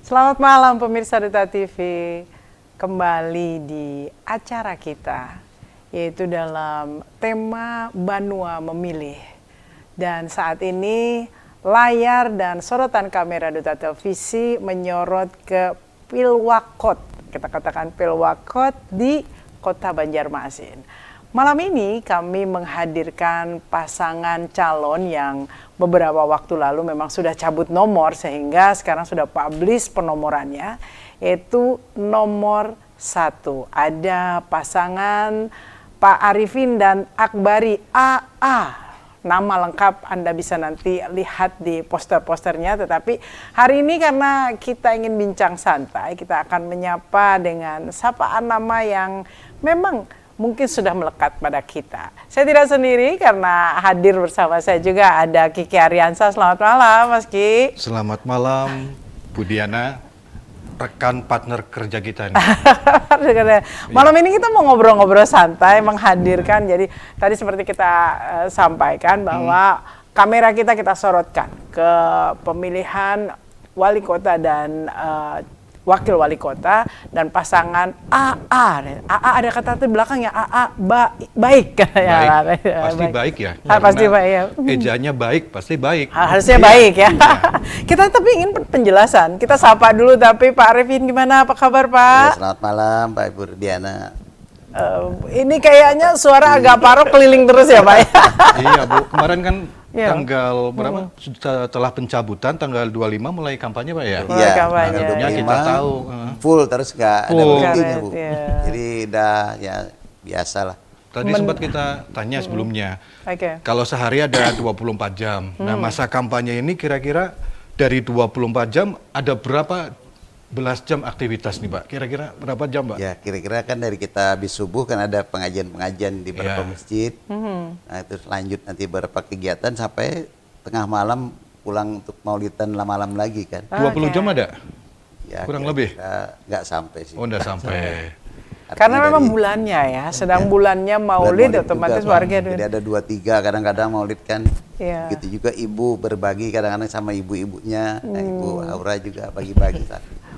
Selamat malam pemirsa Duta TV, kembali di acara kita, yaitu dalam tema Banua Memilih. Dan saat ini layar dan sorotan kamera Duta Televisi menyorot ke Pilwakot, kita katakan Pilwakot di Kota Banjarmasin. Malam ini kami menghadirkan pasangan calon yang beberapa waktu lalu memang sudah cabut nomor sehingga sekarang sudah publish penomorannya, yaitu nomor 1. Ada pasangan Pak Arifin dan Akbari AA. Nama lengkap Anda bisa nanti lihat di poster-posternya, tetapi hari ini karena kita ingin bincang santai, kita akan menyapa dengan sapaan nama yang memang mungkin sudah melekat pada kita. Saya tidak sendiri karena hadir bersama saya juga ada Kiki Ariansa. Selamat malam Mas Ki. Selamat malam Bu Diana, rekan partner kerja kita nih. Malam ini kita mau ngobrol-ngobrol santai, menghadirkan. Jadi tadi seperti kita sampaikan bahwa kamera kita sorotkan ke pemilihan wali kota dan wakil wali kota dan pasangan AA. AA ada kata di belakangnya AA baik. Pasti baik ya. Pasti baik ya. Ejanya baik, pasti baik. Harusnya baik ya. Kita tapi ingin penjelasan. Kita sapa dulu tapi Pak Arifin gimana? Apa kabar Pak? Ya, selamat malam Pak Ibu Diana. Ini kayaknya suara agak parok keliling terus ya Pak. Iya Bu, kemarin kan tanggal berapa setelah pencabutan tanggal 25 mulai kampanye Pak ya? Iya, kampanye. Ya, kita tahu. Full terus nggak ada berhentinya Bu. Ya. Jadi udah ya biasa lah. Tadi sempat kita tanya sebelumnya, kalau sehari ada 24 jam. Nah masa kampanye ini kira-kira dari 24 jam ada berapa belas jam aktivitas nih Pak? Kira-kira berapa jam Pak? Ya kira-kira kan dari kita habis subuh kan ada pengajian-pengajian di beberapa masjid. Nah itu lanjut nanti beberapa kegiatan sampai tengah malam pulang untuk maulidan malam lagi kan. 20 jam ada? Ya, kurang lebih? Nggak sampai sih. Oh, nggak sampai. Karena memang bulannya ya, sedang bulannya maulid otomatis juga, warga. Jadi ada 2-3 kadang-kadang maulid kan. Iya. Gitu juga ibu berbagi kadang-kadang sama ibu-ibunya. Nah, Ibu Aura juga bagi-bagi.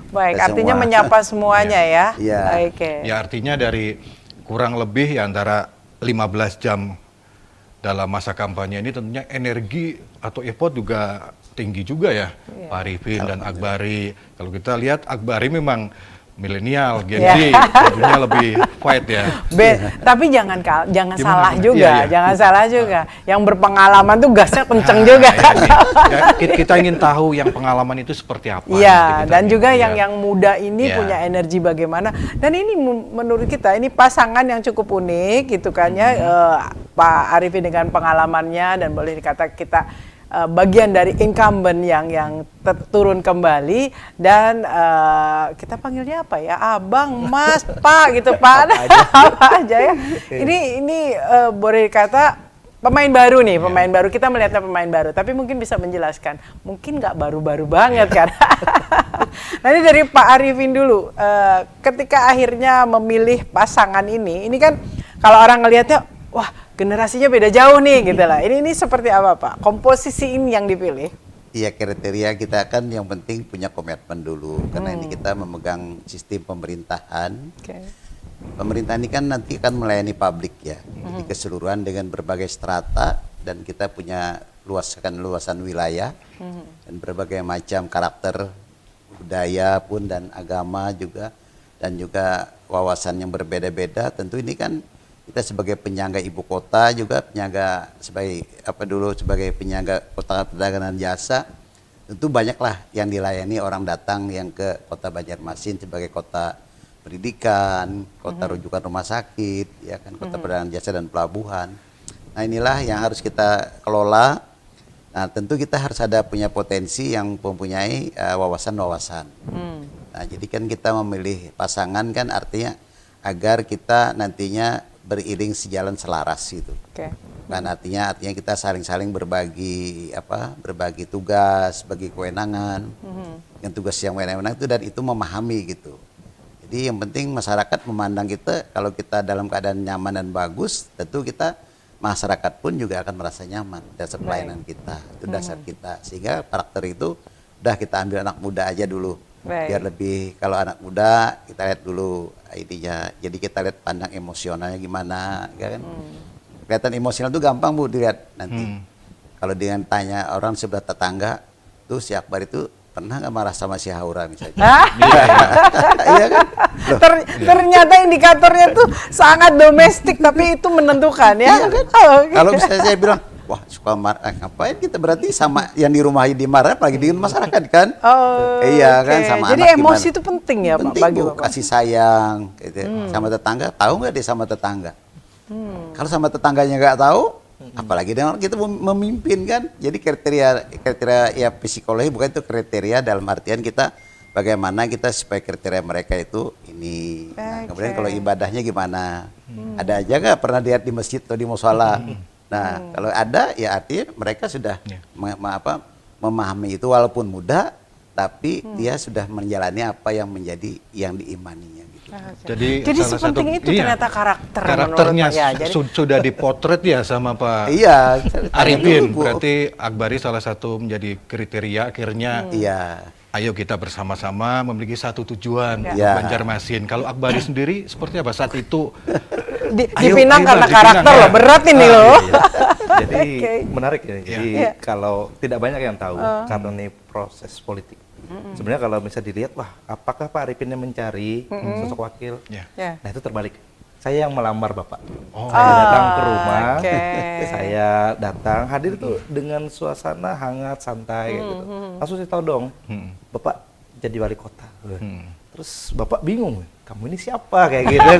Baik, Kita artinya semua. menyapa semuanya ya. Iya. Baik. Ya artinya dari kurang lebih ya antara 15 jam dalam masa kampanye ini tentunya energi atau effort juga tinggi juga ya. Pak Arifin dan Akbari. Kalau kita lihat Akbari memang milenial, Gen Z, tentunya lebih fight ya. Tapi jangan salah gimana? juga, jangan salah juga. Yang berpengalaman tuh gasnya kenceng juga. Kita ingin tahu yang pengalaman itu seperti apa. Iya, dan juga yang muda ini punya energi bagaimana. Dan ini menurut kita ini pasangan yang cukup unik gitu kan ya. Pak Arifin dengan pengalamannya dan boleh dikata kita bagian dari incumbent yang turun kembali dan kita panggilnya apa ya, abang, mas, pak gitu Pak, apa aja ya. Ini boleh dikata pemain baru nih, pemain baru, kita melihatnya pemain baru, tapi mungkin bisa menjelaskan, mungkin nggak baru-baru banget kan. Nah ini dari Pak Arifin dulu, ketika akhirnya memilih pasangan ini kan kalau orang ngelihatnya, wah generasinya beda jauh nih gitu lah. Ini seperti apa Pak? Komposisi ini yang dipilih? Iya, kriteria kita kan yang penting punya komitmen dulu. Karena ini kita memegang sistem pemerintahan. Pemerintah ini kan nanti akan melayani publik ya. Jadi keseluruhan dengan berbagai strata dan kita punya luasan wilayah dan berbagai macam karakter budaya pun dan agama juga dan juga wawasan yang berbeda-beda. Tentu ini kan kita sebagai penyangga ibu kota juga penyangga sebagai penyangga kota perdagangan jasa, tentu banyaklah yang dilayani orang datang yang ke Kota Banjarmasin sebagai kota pendidikan, kota rujukan rumah sakit, ya kan, kota perdagangan jasa dan pelabuhan. Nah inilah yang harus kita kelola. Nah tentu kita harus ada punya potensi yang mempunyai wawasan-wawasan. Nah jadi kan kita memilih pasangan kan artinya agar kita nantinya beriring sejalan selaras gitu. Dan artinya kita saling-saling berbagi tugas, bagi kewenangan. Yang tugas yang wewenang itu dan itu memahami gitu. Jadi yang penting masyarakat memandang kita kalau kita dalam keadaan nyaman dan bagus, tentu kita masyarakat pun juga akan merasa nyaman dasar pelayanan kita. Itu dasar kita. Sehingga karakter itu udah kita ambil anak muda aja dulu. Biar lebih, kalau anak muda kita lihat dulu idenya. Jadi kita lihat pandang emosionalnya gimana, kan? Kelihatan emosional itu gampang Bu dilihat nanti. Kalau dengan tanya orang sebelah tetangga, tuh si Akbar itu pernah nggak marah sama si Haura misalnya? Iya kan? Ternyata indikatornya tuh sangat domestik, tapi itu menentukan ya. Iya kan? Kalau misalnya saya bilang, wah suka marah, ngapain kita berarti sama yang di rumah dimarahin, apalagi di masyarakat kan? Iya kan, sama jadi anak emosi gimana? itu penting ya penting, Pak bagi Bu, Bapak. kasih sayang gitu. Sama tetangga, tahu nggak dia sama tetangga? Kalau sama tetangganya nggak tahu, apalagi dengan kita memimpin kan. Jadi kriteria ya psikologi bukan itu kriteria dalam artian kita bagaimana kita supaya kriteria mereka itu ini. Nah, kemudian kalau ibadahnya gimana? Ada aja nggak pernah lihat di masjid atau di musola? Nah, kalau ada ya artinya mereka sudah memahami itu walaupun muda, tapi dia sudah menjalani apa yang menjadi yang diimaninya. Jadi sepenting itu ternyata karakternya ya, sudah dipotret ya sama Pak dulu, Arifin. Bu. Berarti Akbari salah satu menjadi kriteria akhirnya. Ayo kita bersama-sama memiliki satu tujuan untuk Banjarmasin. Kalau Akbari sendiri seperti apa saat itu? Dipinang karena karakter loh, berat ini loh. Jadi menarik ya. Jadi kalau tidak banyak yang tahu karena ini proses politik. Sebenarnya kalau bisa dilihat, wah apakah Pak Arifin yang mencari sosok wakil? Nah itu terbalik. Saya yang melamar Bapak. Saya datang ke rumah, saya datang hadir tuh dengan suasana hangat, santai gitu. Langsung saya tahu dong, Bapak jadi wali kota. Terus Bapak bingung, kamu ini siapa kayak gitu.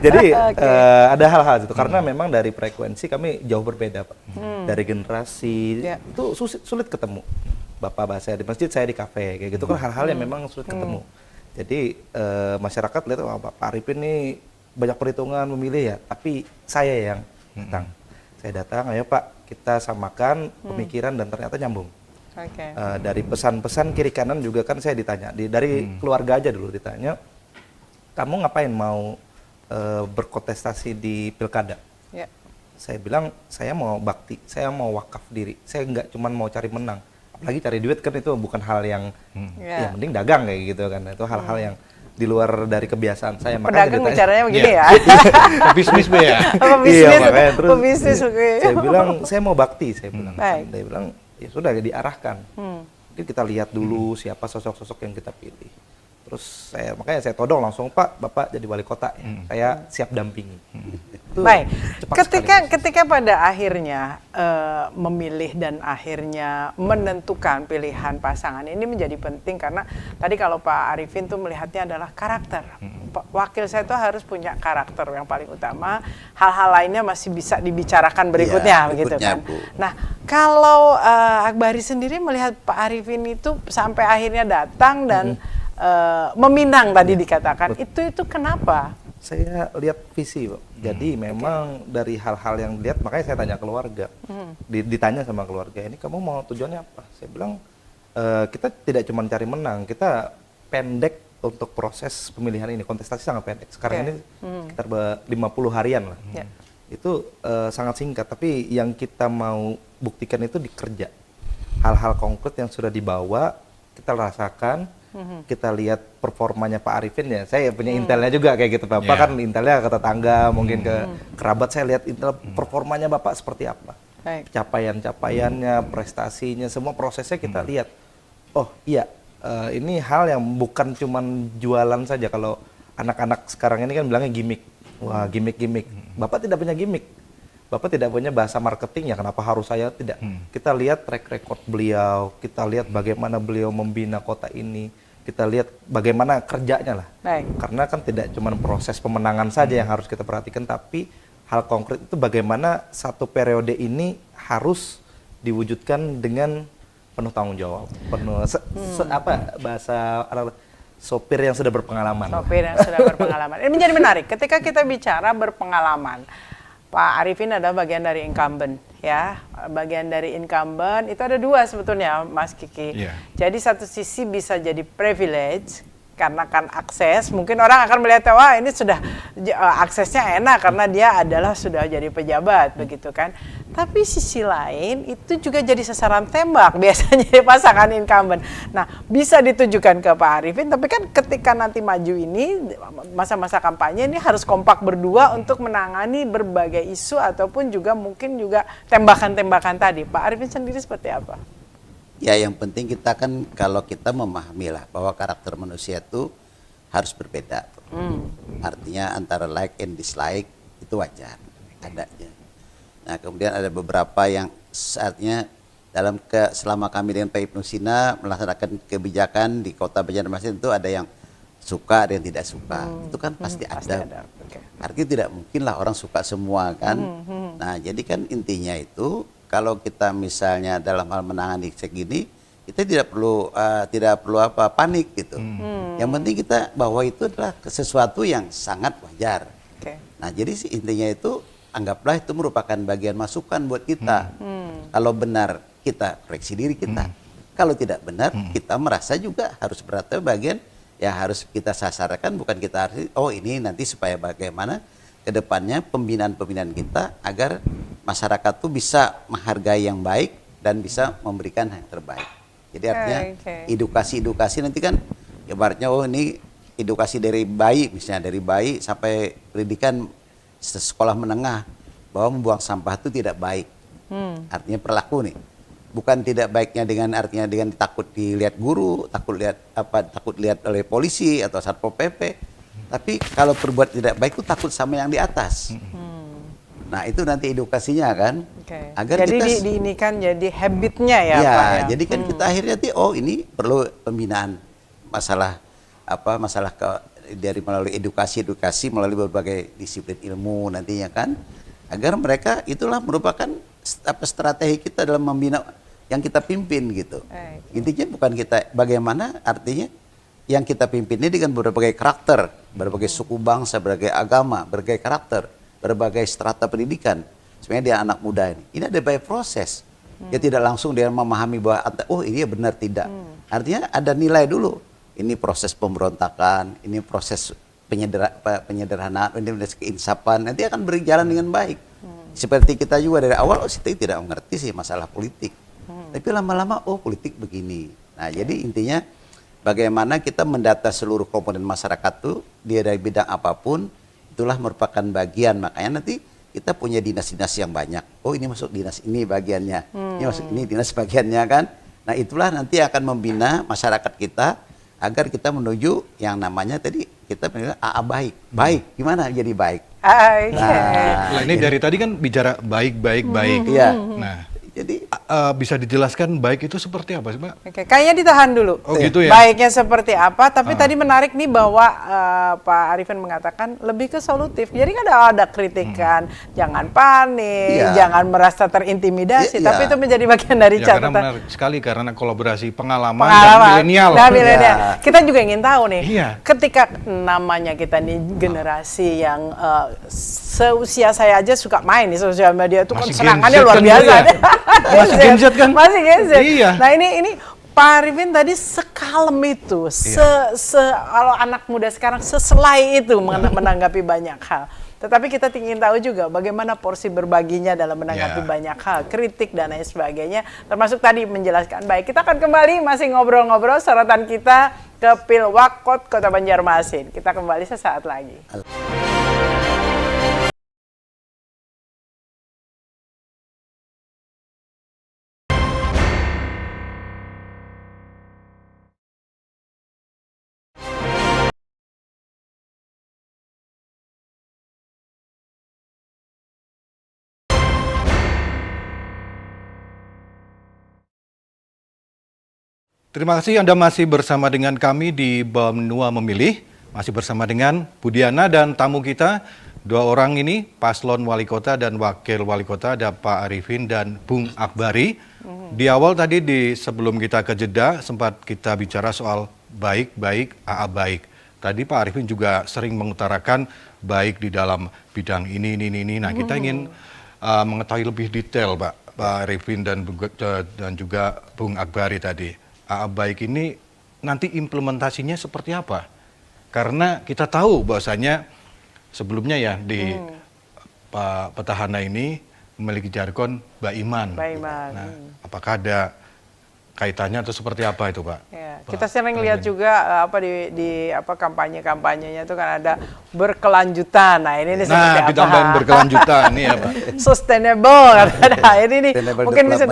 Jadi ada hal-hal itu karena memang dari frekuensi kami jauh berbeda Pak. Dari generasi itu sulit ketemu. Bapak saya di masjid, saya di kafe, kayak gitu kan hal-hal yang memang sulit ketemu. Jadi masyarakat lihat, wah Pak Arifin ini banyak perhitungan memilih ya, tapi saya yang datang. Saya datang, ayo Pak kita samakan pemikiran dan ternyata nyambung. Dari pesan-pesan kiri kanan juga kan saya ditanya, dari keluarga aja dulu ditanya, kamu ngapain mau berkontestasi di pilkada? Saya bilang, saya mau bakti, saya mau wakaf diri, saya nggak cuma mau cari menang. Apalagi cari duit kan itu bukan hal yang ya mending dagang kayak gitu kan, itu hal-hal yang di luar dari kebiasaan saya. Pedagang bicaranya begini ya. Bisnis ya. Iya makanya terus pebisnis, saya bilang saya mau bakti, saya bilang. Dia bilang ya sudah diarahkan. Mungkin kita lihat dulu siapa sosok-sosok yang kita pilih. Terus makanya saya todong langsung, Pak, Bapak jadi wali kota ya. Saya siap dampingi. Baik, ketika pada akhirnya memilih dan akhirnya menentukan pilihan pasangan ini menjadi penting karena tadi kalau Pak Arifin tuh melihatnya adalah karakter. Wakil saya tuh harus punya karakter yang paling utama. Hal-hal lainnya masih bisa dibicarakan berikutnya, begitu kan. Bu. Nah, kalau Akbari sendiri melihat Pak Arifin itu sampai akhirnya datang dan meminang tadi dikatakan, itu kenapa? Saya lihat visi, Pak. Jadi memang dari hal-hal yang dilihat, makanya saya tanya keluarga. Ditanya sama keluarga, ini kamu mau tujuannya apa? Saya bilang, kita tidak cuma cari menang, kita pendek untuk proses pemilihan ini. Kontestasi sangat pendek. Sekarang ini sekitar 50 harian lah. Itu sangat singkat, tapi yang kita mau buktikan itu di kerja. Hal-hal konkret yang sudah dibawa, kita rasakan, kita lihat performanya Pak Arifin ya. Saya punya intelnya juga kayak gitu. Bapak kan intelnya ke tetangga, mungkin ke kerabat. Saya lihat intel performanya Bapak seperti apa. Capaian-capaiannya, prestasinya, semua prosesnya kita lihat. Oh iya, ini hal yang bukan cuman jualan saja. Kalau anak-anak sekarang ini kan bilangnya gimmick. Wah, gimmick-gimmick. Bapak tidak punya gimmick. Bapak tidak punya bahasa marketing ya, kenapa harus saya? Tidak. Kita lihat track record beliau, kita lihat bagaimana beliau membina kota ini, kita lihat bagaimana kerjanya lah. Karena kan tidak cuma proses pemenangan saja yang harus kita perhatikan, tapi hal konkret itu bagaimana satu periode ini harus diwujudkan dengan penuh tanggung jawab, penuh bahasa sopir yang sudah berpengalaman. Sopir yang sudah berpengalaman. Ini menjadi menarik ketika kita bicara berpengalaman. Pak Arifin adalah bagian dari incumbent, ya. Bagian dari incumbent itu ada dua sebetulnya, Mas Kiki. Jadi satu sisi bisa jadi privilege karena kan akses. Mungkin orang akan melihat, wah ini sudah aksesnya enak karena dia adalah sudah jadi pejabat, begitu kan. Tapi sisi lain itu juga jadi sasaran tembak biasanya pasangan incumbent. Nah, bisa ditujukan ke Pak Arifin, tapi kan ketika nanti maju ini masa-masa kampanye ini harus kompak berdua untuk menangani berbagai isu ataupun juga mungkin juga tembakan-tembakan tadi. Pak Arifin sendiri seperti apa? Ya, yang penting kita kan kalau kita memahami lah bahwa karakter manusia itu harus berbeda. Artinya antara like and dislike itu wajar adanya. Nah, kemudian ada beberapa yang saatnya selama kami dengan Pak Ibnu Sina melaksanakan kebijakan di Kota Banjarmasin itu ada yang suka, ada yang tidak suka. Itu kan pasti ada. Okay. Artinya tidak mungkin lah orang suka semua kan. Nah, jadi kan intinya itu kalau kita misalnya dalam hal menangani segini, kita tidak perlu panik gitu. Yang penting kita bahwa itu adalah sesuatu yang sangat wajar. Okay. Nah, jadi sih intinya itu anggaplah itu merupakan bagian masukan buat kita. Kalau benar kita koreksi diri kita. Kalau tidak benar kita merasa juga harus berarti bagian ya harus kita sasarkan, bukan kita harus ini nanti supaya bagaimana kedepannya pembinaan-pembinaan kita agar masyarakat tuh bisa menghargai yang baik dan bisa memberikan yang terbaik. Jadi artinya edukasi nanti kan ibaratnya ini edukasi dari bayi, misalnya dari bayi sampai pendidikan sekolah menengah bahwa membuang sampah itu tidak baik. Artinya perilaku nih. Bukan tidak baiknya artinya dengan takut dilihat guru, takut lihat oleh polisi atau Satpol PP. Tapi kalau berbuat tidak baik itu takut sama yang di atas. Nah, itu nanti edukasinya kan. Agar jadi kita ini kan jadi habitnya ya, Pak ya. Jadi kan kita akhirnya ini perlu pembinaan masalah dari melalui edukasi melalui berbagai disiplin ilmu nantinya kan, agar mereka itulah merupakan strategi kita dalam membina yang kita pimpin gitu. Intinya bukan kita bagaimana, artinya yang kita pimpin ini dengan berbagai karakter, berbagai suku bangsa, berbagai agama, berbagai karakter, berbagai strata pendidikan. Sebenarnya dia anak muda ini ada by proses. Dia tidak langsung dia memahami bahwa ini benar tidak. Artinya ada nilai dulu. Ini proses pemberontakan, ini proses penyederhanaan, ini proses keinsapan, nanti akan berjalan dengan baik. Seperti kita juga dari awal, kita tidak mengerti sih masalah politik. Tapi lama-lama, politik begini. Nah, jadi intinya bagaimana kita mendata seluruh komponen masyarakat itu, dia dari bidang apapun, itulah merupakan bagian. Makanya nanti kita punya dinas-dinas yang banyak. Ini masuk dinas ini bagiannya, ini masuk ini dinas bagiannya kan. Nah, itulah nanti akan membina masyarakat kita, agar kita menuju yang namanya tadi kita menilai baik. Baik, gimana jadi baik? Nah, ini dari tadi kan bicara baik. Iya. Nah, jadi bisa dijelaskan baik itu seperti apa sih, Mbak? Oke, kayaknya ditahan dulu. Oh gitu ya? Baiknya seperti apa, tapi tadi menarik nih bahwa Pak Arifin mengatakan lebih ke solutif. Jadi kan ada kritikan, jangan panik, jangan merasa terintimidasi, tapi itu menjadi bagian dari catatan. Karena menarik sekali, karena kolaborasi pengalaman dan milenial. Kita juga ingin tahu nih, ketika namanya kita nih generasi yang seusia saya aja suka main di sosial media itu kan serangannya luar biasa. Masih Gen Z kan? Masih Gen Z. Iya. Nah ini Pak Arifin tadi sekalem itu, kalau anak muda sekarang seselai itu menanggapi banyak hal. Tetapi kita ingin tahu juga bagaimana porsi berbaginya dalam menanggapi banyak hal, kritik dan lain sebagainya. Termasuk tadi menjelaskan baik. Kita akan kembali masih ngobrol-ngobrol sorotan kita ke Pilwakot Kota Banjarmasin. Kita kembali sesaat lagi. Terima kasih Anda masih bersama dengan kami di Banua Memilih. Masih bersama dengan Budiana dan tamu kita. Dua orang ini, Paslon Wali Kota dan Wakil Wali Kota, ada Pak Arifin dan Bung Akbari. Di awal tadi sebelum kita ke jeda sempat kita bicara soal baik, baik. Tadi Pak Arifin juga sering mengutarakan baik di dalam bidang ini. Nah, kita ingin mengetahui lebih detail Pak Arifin dan juga Bung Akbari tadi. Baik ini nanti implementasinya seperti apa? Karena kita tahu bahwasanya sebelumnya ya di Pak Petahana ini memiliki jargon Mbak Iman. Mbak Iman. Nah, apakah ada kaitannya atau seperti apa itu, Pak? Ya, kita sering lihat juga di kampanye-kampanyenya itu kan ada berkelanjutan. Nah, ini seperti apa? Ditambahin berkelanjutan nih ya, Pak. Sustainable nah, ini nih mungkin bisa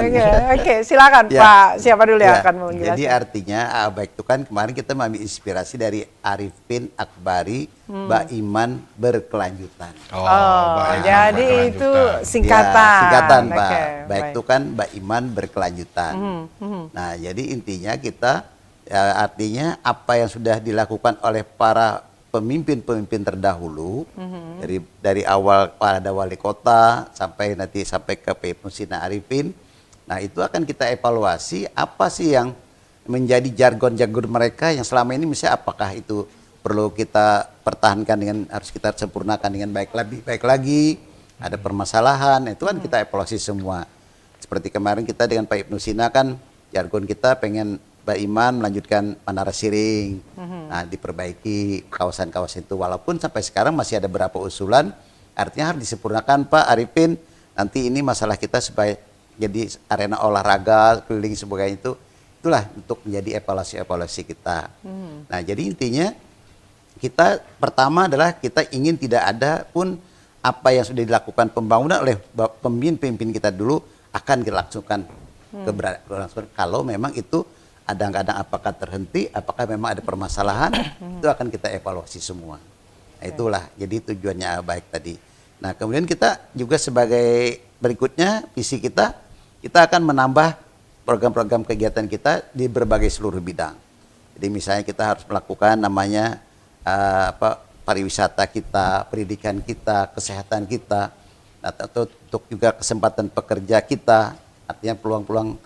Oke, silakan Ya. Pak. Siapa dulu yang Ya, akan menjelaskan? jadi artinya baik itu kan kemarin kita mengambil inspirasi dari Arifin Akbari, Mbak Iman berkelanjutan. Baik. jadi itu Berkelanjutan. singkatan. Ya, singkatan Pak. Oke, Baik itu kan Mbak Iman berkelanjutan. Nah, jadi intinya kita artinya apa yang sudah dilakukan oleh para pemimpin-pemimpin terdahulu dari awal ada wali kota sampai ke Musina Arifin. Nah, itu akan kita evaluasi apa sih yang menjadi jargon-jargon mereka yang selama ini misalnya apakah itu perlu kita pertahankan harus kita sempurnakan dengan lebih baik lagi, ada permasalahan, itu kan kita evaluasi semua. Seperti kemarin kita dengan Pak Ibnu Sina kan jargon kita pengen Mbak Iman melanjutkan Menara Siring, nah diperbaiki kawasan-kawasan itu, walaupun sampai sekarang masih ada beberapa usulan, artinya harus disempurnakan Pak Arifin, nanti ini masalah kita supaya jadi arena olahraga, keliling sebagainya itulah untuk menjadi evaluasi kita. Nah, jadi intinya kita pertama adalah kita ingin tidak ada pun apa yang sudah dilakukan pembangunan oleh pemimpin kita dulu akan dilangsungkan kalau memang itu kadang-kadang apakah terhenti, apakah memang ada permasalahan, itu akan kita evaluasi semua. Nah, itulah jadi tujuannya baik tadi. Nah, kemudian kita juga sebagai berikutnya visi kita akan menambah program-program kegiatan kita di berbagai seluruh bidang. Jadi misalnya kita harus melakukan namanya pariwisata kita, pendidikan kita, kesehatan kita, atau untuk juga kesempatan pekerja kita, artinya peluang-peluang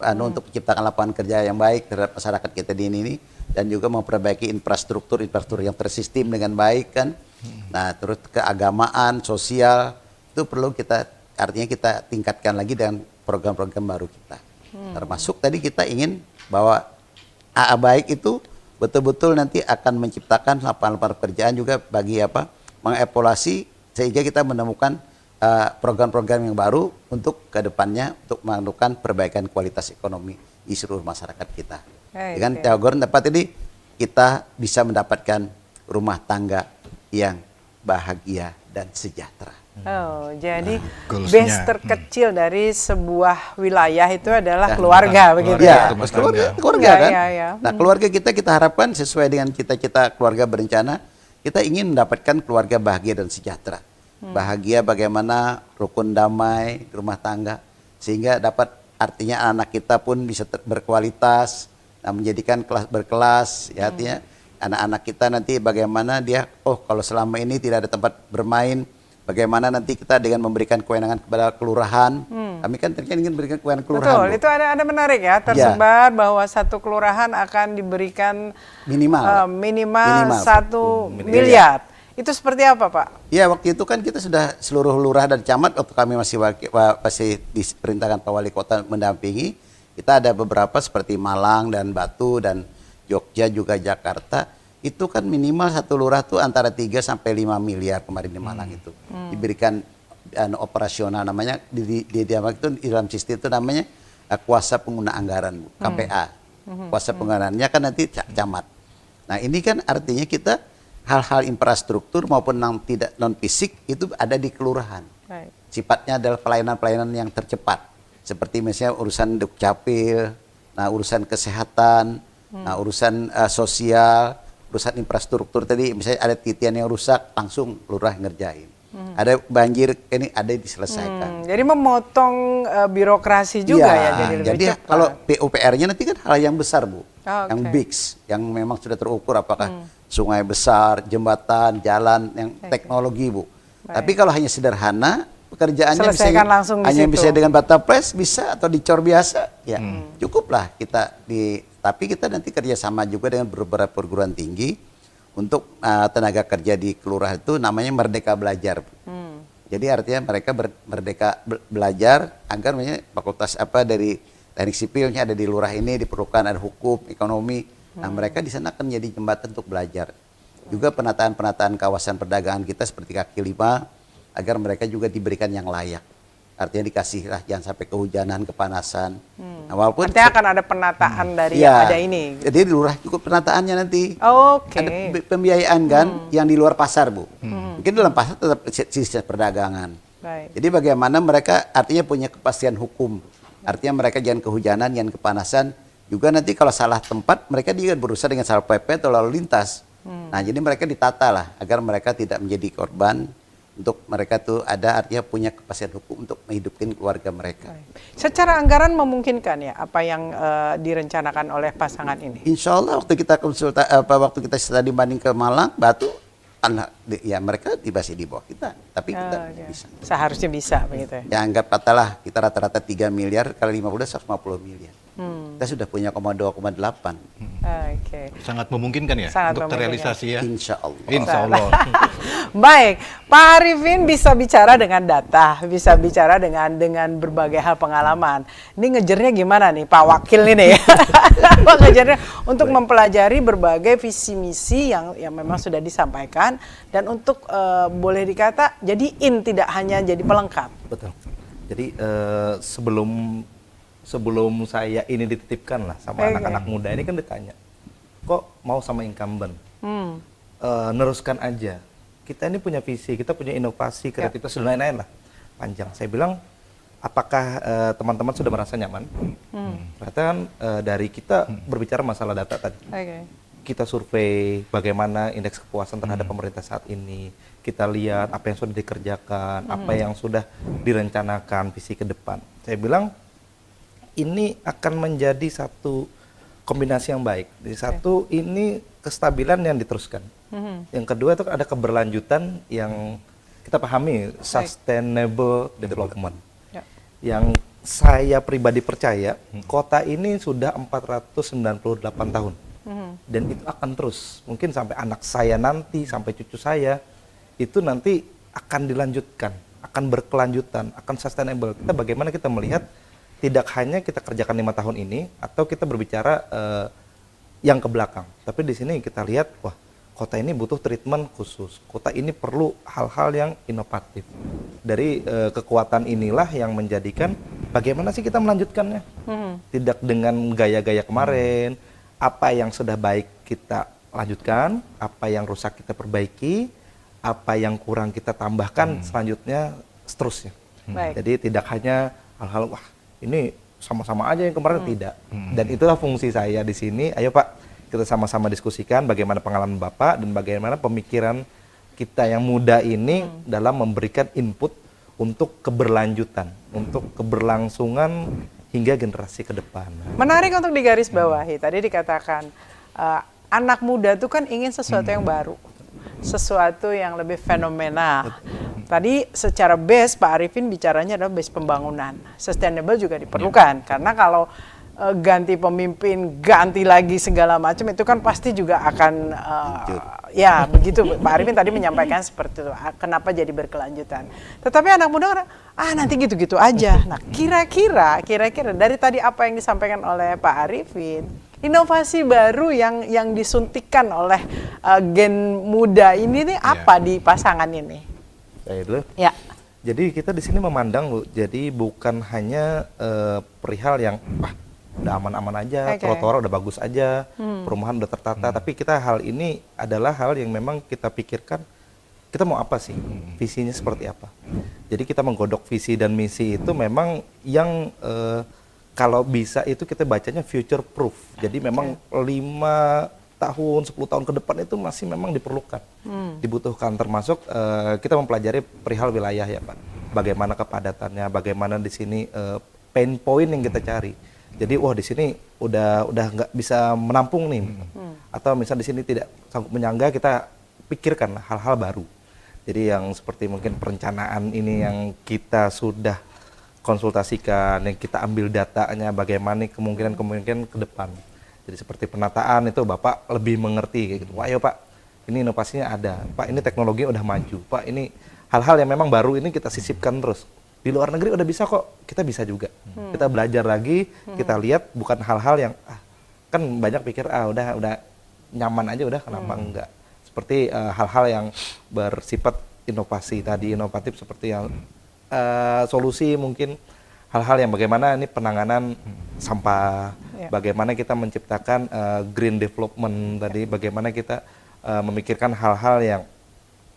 untuk menciptakan lapangan kerja yang baik terhadap masyarakat kita di ini, dan juga memperbaiki infrastruktur yang tersistem dengan baik kan. Nah, terus keagamaan, sosial itu perlu artinya kita tingkatkan lagi dengan program-program baru kita. Termasuk tadi kita ingin bahwa AA baik itu betul-betul nanti akan menciptakan lapangan pekerjaan juga bagi mengevaluasi sehingga kita menemukan program-program yang baru untuk kedepannya untuk melakukan perbaikan kualitas ekonomi di seluruh masyarakat kita. Dengan jargon dapat ini kita bisa mendapatkan rumah tangga yang bahagia dan sejahtera. Oh, jadi goalsnya. base terkecil dari sebuah wilayah itu adalah keluarga, begitu ya? Keluarga kan. Ya. Nah, keluarga kita harapkan sesuai dengan cita-cita keluarga berencana, kita ingin mendapatkan keluarga bahagia dan sejahtera. Bahagia bagaimana rukun damai di rumah tangga, sehingga dapat artinya anak kita pun bisa berkualitas, menjadikan kelas berkelas, ya artinya anak-anak kita nanti bagaimana dia, kalau selama ini tidak ada tempat bermain, bagaimana nanti kita dengan memberikan kewenangan kepada kelurahan. Kami kan ingin memberikan kewenangan kelurahan. Betul, itu ada menarik ya, tersebar bahwa satu kelurahan akan diberikan minimal 1 miliar. Itu seperti apa, Pak? Ya, waktu itu kan kita sudah seluruh lurah dan camat, waktu kami masih diperintahkan Pak Wali Kota mendampingi, kita ada beberapa seperti Malang dan Batu dan Jogja juga Jakarta, itu kan minimal satu lurah tuh antara 3 sampai 5 miliar kemarin di Malang itu. Diberikan operasional namanya di dalam sistem itu namanya kuasa pengguna anggaran, KPA. Kuasa penggunaannya kan nanti camat. Nah, ini kan artinya kita hal-hal infrastruktur maupun tidak non fisik itu ada di kelurahan. Right. Sifatnya adalah pelayanan-pelayanan yang tercepat. Seperti misalnya urusan Dukcapil, urusan kesehatan, urusan sosial, urusan infrastruktur tadi, misalnya ada titian yang rusak, langsung lurah ngerjain. Ada banjir, ini ada diselesaikan. Jadi memotong birokrasi juga ya, jadi lebih jadi cepat. kalau PUPR-nya nanti kan hal yang besar, Bu. Yang Okay. big, yang memang sudah terukur, apakah sungai besar, jembatan, jalan, yang teknologi, Bu. Tapi kalau hanya sederhana, pekerjaannya selesaikan langsung di hanya situ. bisa dengan bata press, bisa, atau dicor biasa, ya cukuplah kita tapi kita nanti kerjasama juga dengan beberapa perguruan tinggi untuk tenaga kerja di kelurahan itu namanya Merdeka Belajar. Jadi artinya mereka merdeka belajar agar fakultas dari teknik sipilnya ada di lurah ini, diperlukan ada hukum, ekonomi. Nah, mereka di sana akan jadi jembatan untuk belajar. Juga penataan kawasan perdagangan kita seperti kaki lima agar mereka juga diberikan yang layak. artinya dikasih lah jangan sampai kehujanan, kepanasan. Nah, walaupun Artinya akan ada penataan dari ya, yang ada ini. jadi di lurah cukup penataannya nanti. Oke. Ada pembiayaan kan yang di luar pasar, Bu. Mungkin dalam pasar tetap sistem perdagangan. Baik. Jadi bagaimana mereka artinya punya kepastian hukum. Artinya mereka jangan kehujanan, jangan kepanasan. Juga nanti kalau salah tempat mereka juga berusaha dengan Satpol PP atau lalu lintas. Nah, jadi mereka ditata lah agar mereka tidak menjadi korban. Untuk mereka tuh ada artinya punya kepastian hukum untuk menghidupkan keluarga mereka. Baik. Secara anggaran memungkinkan ya apa yang direncanakan oleh pasangan ini? Insya Allah waktu kita waktu kita tadi banding ke Malang, Batu, ya mereka tiba di bawah kita, tapi kita bisa. Seharusnya bisa begitu ya. Ya anggap katalah kita rata-rata 3 miliar kali 50 150 miliar. Kita sudah punya 2,8. Oke. Sangat memungkinkan ya Sangat untuk memungkinkan. terrealisasi ya. Insya Allah. Insya Allah. Baik, Pak Arifin bisa bicara dengan data, bisa bicara dengan berbagai hal pengalaman. Ini ngejernya gimana nih Pak Wakil ini ya? Pak ngejernya untuk mempelajari berbagai visi misi yang memang sudah disampaikan dan untuk boleh dikata jadi tidak hanya jadi pelengkap. Betul. Jadi sebelum saya ini dititipkan lah sama anak-anak muda ini kan ditanya, kok mau sama incumbent? Neruskan aja. Kita ini punya visi, kita punya inovasi, kreativitas dan lain-lain lah. Panjang. Saya bilang, apakah teman-teman sudah merasa nyaman? Ternyata kan dari kita berbicara masalah data tadi. Kita survei bagaimana indeks kepuasan terhadap pemerintah saat ini. Kita lihat apa yang sudah dikerjakan, apa yang sudah direncanakan, visi ke depan. Saya bilang, ini akan menjadi satu kombinasi yang baik. Jadi satu, ini kestabilan yang diteruskan. Yang kedua itu ada keberlanjutan yang kita pahami, sustainable development. Yang saya pribadi percaya, kota ini sudah 498 tahun. Dan itu akan terus. Mungkin sampai anak saya nanti, sampai cucu saya, itu nanti akan dilanjutkan, akan berkelanjutan, akan sustainable. Kita bagaimana kita melihat tidak hanya kita kerjakan 5 tahun ini atau kita berbicara yang ke belakang, tapi di sini kita lihat wah kota ini butuh treatment khusus, kota ini perlu hal-hal yang inovatif. Dari kekuatan inilah yang menjadikan bagaimana sih kita melanjutkannya, tidak dengan gaya-gaya kemarin, apa yang sudah baik kita lanjutkan, apa yang rusak kita perbaiki, apa yang kurang kita tambahkan, selanjutnya seterusnya. Jadi tidak hanya hal-hal wah ini sama-sama aja yang kemarin, tidak. Dan itulah fungsi saya di sini. Ayo Pak, kita sama-sama diskusikan bagaimana pengalaman Bapak dan bagaimana pemikiran kita yang muda ini dalam memberikan input untuk keberlanjutan, untuk keberlangsungan hingga generasi ke depan. Menarik untuk digarisbawahi. Tadi dikatakan anak muda itu kan ingin sesuatu yang baru, sesuatu yang lebih fenomenal. Tadi secara base Pak Arifin bicaranya adalah base pembangunan. Sustainable juga diperlukan karena kalau ganti pemimpin, ganti lagi segala macam itu kan pasti juga akan ya begitu. Pak Arifin tadi menyampaikan seperti itu. Kenapa jadi berkelanjutan? Tetapi anak muda nanti gitu-gitu aja. Nah, kira-kira dari tadi apa yang disampaikan oleh Pak Arifin, inovasi baru yang disuntikan oleh gen muda ini nih apa di pasangan ini? Saya dulu. Ya. Jadi kita di sini memandang, Bu, jadi bukan hanya perihal yang udah aman-aman aja, trotoar udah bagus aja, perumahan udah tertata, tapi kita hal ini adalah hal yang memang kita pikirkan, kita mau apa sih, visinya seperti apa. Jadi kita menggodok visi dan misi itu memang yang kalau bisa itu kita bacanya future proof. Jadi memang 5 tahun, 10 tahun ke depan itu masih memang diperlukan, dibutuhkan, termasuk kita mempelajari perihal wilayah ya Pak. Bagaimana kepadatannya, bagaimana di sini pain point yang kita cari. Jadi wah di sini udah nggak bisa menampung nih, atau misalnya di sini tidak sanggup menyangga, kita pikirkan hal-hal baru. Jadi yang seperti mungkin perencanaan ini yang kita sudah konsultasikan, yang kita ambil datanya, bagaimana kemungkinan ke depan. Jadi seperti penataan itu Bapak lebih mengerti kayak gitu. Wah, ayo Pak, ini inovasinya ada. Pak, ini teknologi udah maju. Pak, ini hal-hal yang memang baru ini kita sisipkan terus. Di luar negeri udah bisa kok, kita bisa juga. Kita belajar lagi, kita lihat bukan hal-hal yang kan banyak pikir udah nyaman aja udah, kenapa enggak. Seperti hal-hal yang bersifat inovasi tadi, inovatif seperti yang solusi mungkin hal-hal yang bagaimana ini penanganan sampah, bagaimana kita menciptakan green development tadi, bagaimana kita memikirkan hal-hal yang